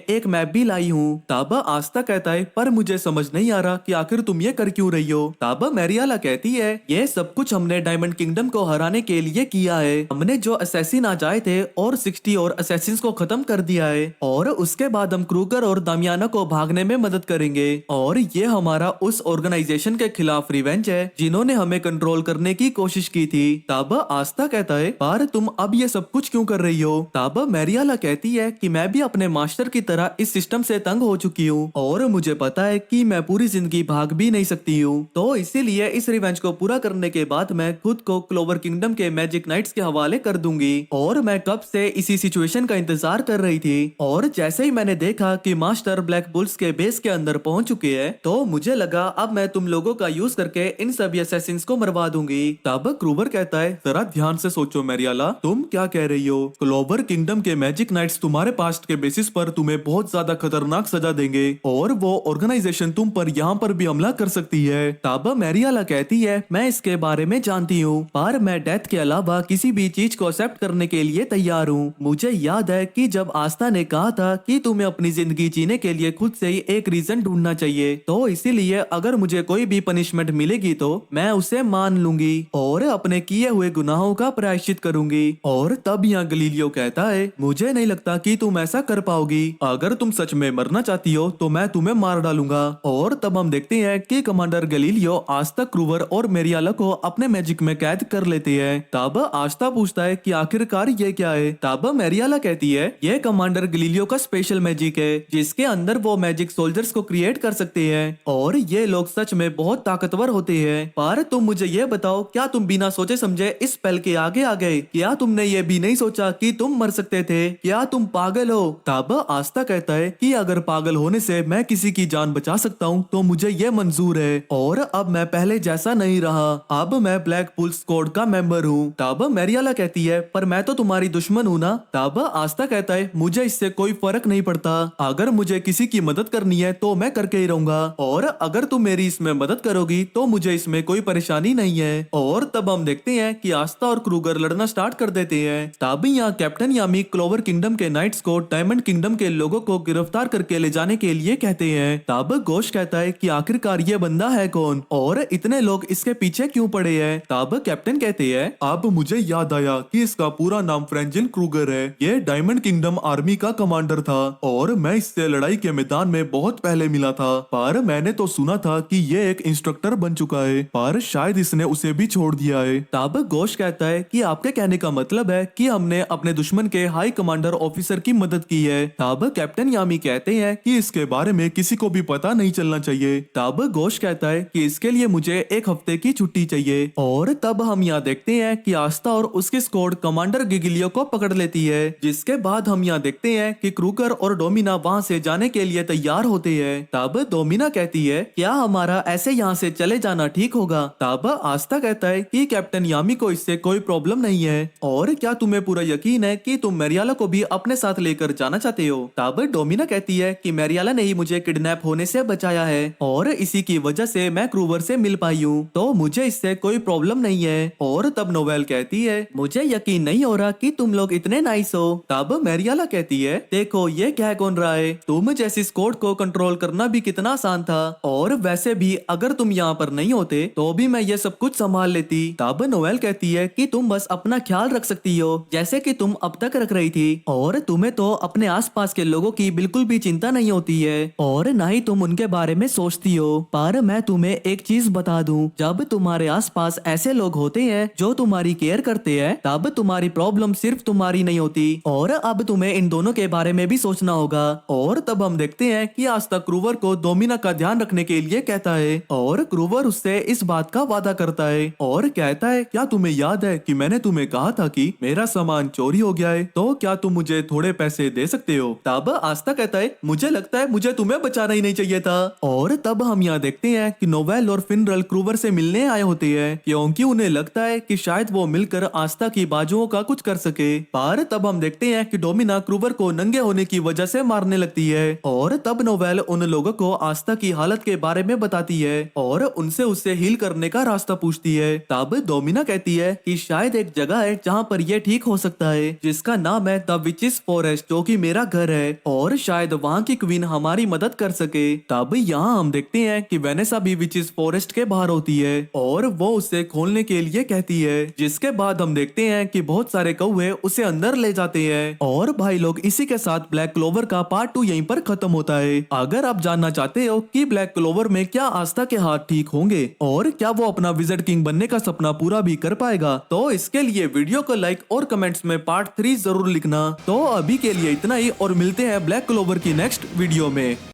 एक मैप भी लाई हूँ। तब आस्था कहता है पर मुझे समझ नहीं आ रहा कि आखिर तुम ये कर क्यों रही हो। तब मैरियाला कहती है ये सब कुछ हमने डायमंड किंगडम को हराने के लिए किया है, हमने जो असैसिन आ जाए थे और 60 और असैसिन्स को खत्म कर दिया है और उसके बाद हम क्रूगर और दामियाना को भागने में मदद करेंगे और ये हमारा उस ऑर्गेनाइजेशन के खिलाफ रिवेंज है जिन्होंने हमें कंट्रोल करने की कोशिश की थी। तब आस्था कहता है पर तुम अब ये सब कुछ क्यों कर रही हो। तब मैरियाला कहती है कि मैं भी अपने मास्टर की तरह इस सिस्टम से तंग हो चुकी हूँ और मुझे पता है कि मैं पूरी जिंदगी भाग भी नहीं सकती हूँ, तो इसीलिए इस रिवेंज को पूरा करने के बाद मैं खुद को क्लोवर किंगडम के मैजिक नाइट्स के हवाले कर दूंगी। और मैं कब से इसी सिचुएशन का इंतजार कर रही थी और जैसे ही मैंने देखा कि मास्टर ब्लैक बुल्स के बेस के अंदर पहुंच चुके हैं तो मुझे लगा अब मैं तुम लोगों का यूज करके इन सभी असैसिन्स को मरवा दूंगी। तब क्रूवर कहता है जरा ध्यान से सोचो मैरियाला, तुम क्या कह रही हो? क्लोवर किंगडम के मैजिक नाइट्स तुम्हारे पास्ट के बेसिस पर तुम्हें बहुत ज्यादा खतरनाक सजा देंगे और वो ऑर्गेनाइजेशन तुम पर यहाँ पर भी हमला कर सकती है। तब मैरियाला कहती है मैं इसके बारे में जानती हूँ पर मैं डेथ के अलावा किसी भी चीज को एक्सेप्ट करने के लिए तैयार हूँ। मुझे याद है कि जब आस्था ने कहा था कि तुम्हें अपनी जिंदगी जीने के लिए खुद से ही एक रीजन ढूंढना चाहिए, तो इसीलिए अगर मुझे कोई भी पनिशमेंट मिलेगी तो मैं उसे मान लूंगी और अपने किए हुए गुनाहों का प्रायश्चित करूंगी। और तब यहाँ गलीलियो कहता है मुझे नहीं लगता कि तुम ऐसा कर पाओगी, अगर तुम सच में मरना चाहती हो तो मैं तुम्हें मार डालूंगा। और तब हम देखते हैं कि कमांडर गलीलियो आस्था, क्रूवर और मैरियाला को अपने मैजिक में कैद कर लेते हैं। तब आस्था पूछता है कि आखिरकार ये क्या है। तब मैरियाला कहती है ये कमांडर गलीलियो का स्पेशल मैजिक है जिसके अंदर वो मैजिक सोल्जर्स को क्रिएट कर सकते हैं और ये लोग सच में बहुत ताकतवर होते हैं। पर तुम मुझे ये बताओ क्या तुम बिना सोचे समझे इस स्पेल के आगे आ गए? क्या तुमने ये भी नहीं सोचा कि तुम मर सकते थे? क्या तुम पागल हो? तब आस्था कहता है कि अगर पागल होने से मैं किसी की जान बचा सकता हूँ तो मुझे ये मंजूर है और अब मैं पहले जैसा नहीं रहा, अब मैं ब्लैक बुल स्क्वाड का मेंबर हूँ। तब मैरियाला कहती है पर मैं तो तुम्हारी दुश्मन हूँ ना। तब आस्था कहता है मुझे इससे कोई फर्क नहीं पड़ता, अगर मुझे किसी की मदद करनी है तो मैं करके ही रहूंगा और अगर तुम मेरी इसमें मदद करोगी तो मुझे इसमें कोई परेशानी नहीं है। और तब हम देखते हैं कि आस्था और क्रूगर लड़ना स्टार्ट कर देते हैं। तब यहाँ कैप्टन यामी क्लोवर किंगडम के नाइट्स को डायमंड किंगडम के लोगों को गिरफ्तार करके ले जाने के लिए कहते हैं। तब गोश कहता है कि आखिरकार ये बंदा है कौन और इतने लोग इसके पीछे क्यों पड़े हैं। तब कैप्टन कहते हैं अब मुझे याद आया कि इसका पूरा नाम फ्रेंजिन क्रूगर है, ये डायमंड किंगडम आर्मी का कमांडर था और मैं इससे लड़ाई के मैदान में बहुत पहले मिला था, पर मैंने तो सुना था कि ये एक इंस्ट्रक्टर बन चुका है, पर शायद इसने उसे भी छोड़ दिया है। तब गोश कहता है कि आपके कहने का मतलब है कि हमने अपने दुश्मन के हाई कमांडर ऑफिसर की मदद की है। तब कैप्टन यामी कहते हैं कि इसके बारे में किसी को भी पता नहीं चलना चाहिए। तब गोश कहता है कि इसके लिए मुझे एक हफ्ते की छुट्टी चाहिए। और तब हम यहाँ देखते हैं कि आस्था और उसकी स्क्वाड कमांडर गिगिलियो को पकड़ लेती है, जिसके बाद हम यहाँ देखते हैं कि क्रूगर और डोमिना वहाँ से जाने के लिए तैयार होते हैं। तब डोमिना कहती है क्या हमारा ऐसे यहाँ से चले जाना ठीक होगा? तब आस्था कहता है कि कैप्टन यामी को इससे कोई प्रॉब्लम नहीं है और क्या तुम्हें पूरा यकीन है कि तुम मैरियाला को भी अपने साथ लेकर जाना चाहते हो? तब डोमिना कहती है कि मैरियाला ने ही मुझे किडनैप होने से बचाया है और इसी की वजह से मैं क्रूवर से मिल पाई हूँ, तो मुझे इससे कोई प्रॉब्लम नहीं है। और तब नोवेल कहती है मुझे यकीन नहीं हो रहा कि तुम लोग इतने नाइस हो। तब मैरियाला कहती है देखो ये कह कौन रहा है, तुम जैसी स्क्वाड को कंट्रोल करना भी कितना आसान था, और वैसे भी अगर तुम यहाँ पर नहीं होते तो भी मैं ये सब कुछ संभाल लेती। तब नोवेल कहती है कि तुम बस अपना ख्याल रख सकती हो जैसे कि तुम अब तक रख रही थी, और तुम्हें तो अपने आसपास के लोगों की बिल्कुल भी चिंता नहीं होती है और ना ही तुम उनके बारे में सोचती हो। पर मैं तुम्हें एक चीज बता दूं, जब तुम्हारे आसपास ऐसे लोग होते हैं जो तुम्हारी केयर करते हैं तब तुम्हारी प्रॉब्लम सिर्फ तुम्हारी नहीं होती, और अब तुम्हें इन दोनों के बारे में भी सोचना होगा। और तब हम देखते हैं कि आज तक क्रूवर को डोमिना का ध्यान रखने के लिए कहता है और क्रूवर उससे इस बात का वादा करता है और कहता है क्या तुम्हें याद है कि मैंने तुम्हें कहा था कि मेरा सामान चोरी हो गया है, तो क्या तुम मुझे थोड़े पैसे दे सकते हो? तब आस्था कहता है मुझे लगता है मुझे तुम्हें बचाना ही नहीं चाहिए था। और तब हम यहाँ देखते हैं कि नोवेल और फिनरल क्रूवर से मिलने आए होते हैं क्योंकि उन्हें लगता है कि शायद वो मिलकर आस्था की बाजुओं का कुछ कर सके। पर तब हम देखते हैं कि डोमिना क्रूवर को नंगे होने की वजह से मारने लगती है और तब नोवेल उन लोगों को आस्था की हालत के बारे में बताती है और उनसे उससे हील करने का रास्ता पूछती है। तब डोमिना कहती है कि शायद एक जगह है जहाँ पर यह ठीक हो सकता है जिसका नाम है द विचेस फॉरेस्ट, जो कि मेरा घर है, और शायद वहाँ की क्वीन हमारी मदद कर सके। तब यहाँ हम देखते हैं कि वेनेसा भी विचेस फॉरेस्ट के बाहर होती है और वो उसे खोलने के लिए कहती है, जिसके बाद हम देखते हैं कि बहुत सारे कौवे उसे अंदर ले जाते हैं। और भाई लोग इसी के साथ ब्लैक क्लोवर का पार्ट 2 यहीं पर खत्म होता है। अगर आप जानना चाहते हो कि ब्लैक क्लोवर में क्या आस्था के हाथ ठीक होंगे और क्या वो अपना विज़र्ड किंग बनने का सपना पूरा भी कर पाएगा, तो इसके लिए वीडियो को लाइक और कमेंट्स में पार्ट 3 जरूर लिखना। तो अभी के लिए इतना ही और मिलते हैं ब्लैक क्लोवर की नेक्स्ट वीडियो में।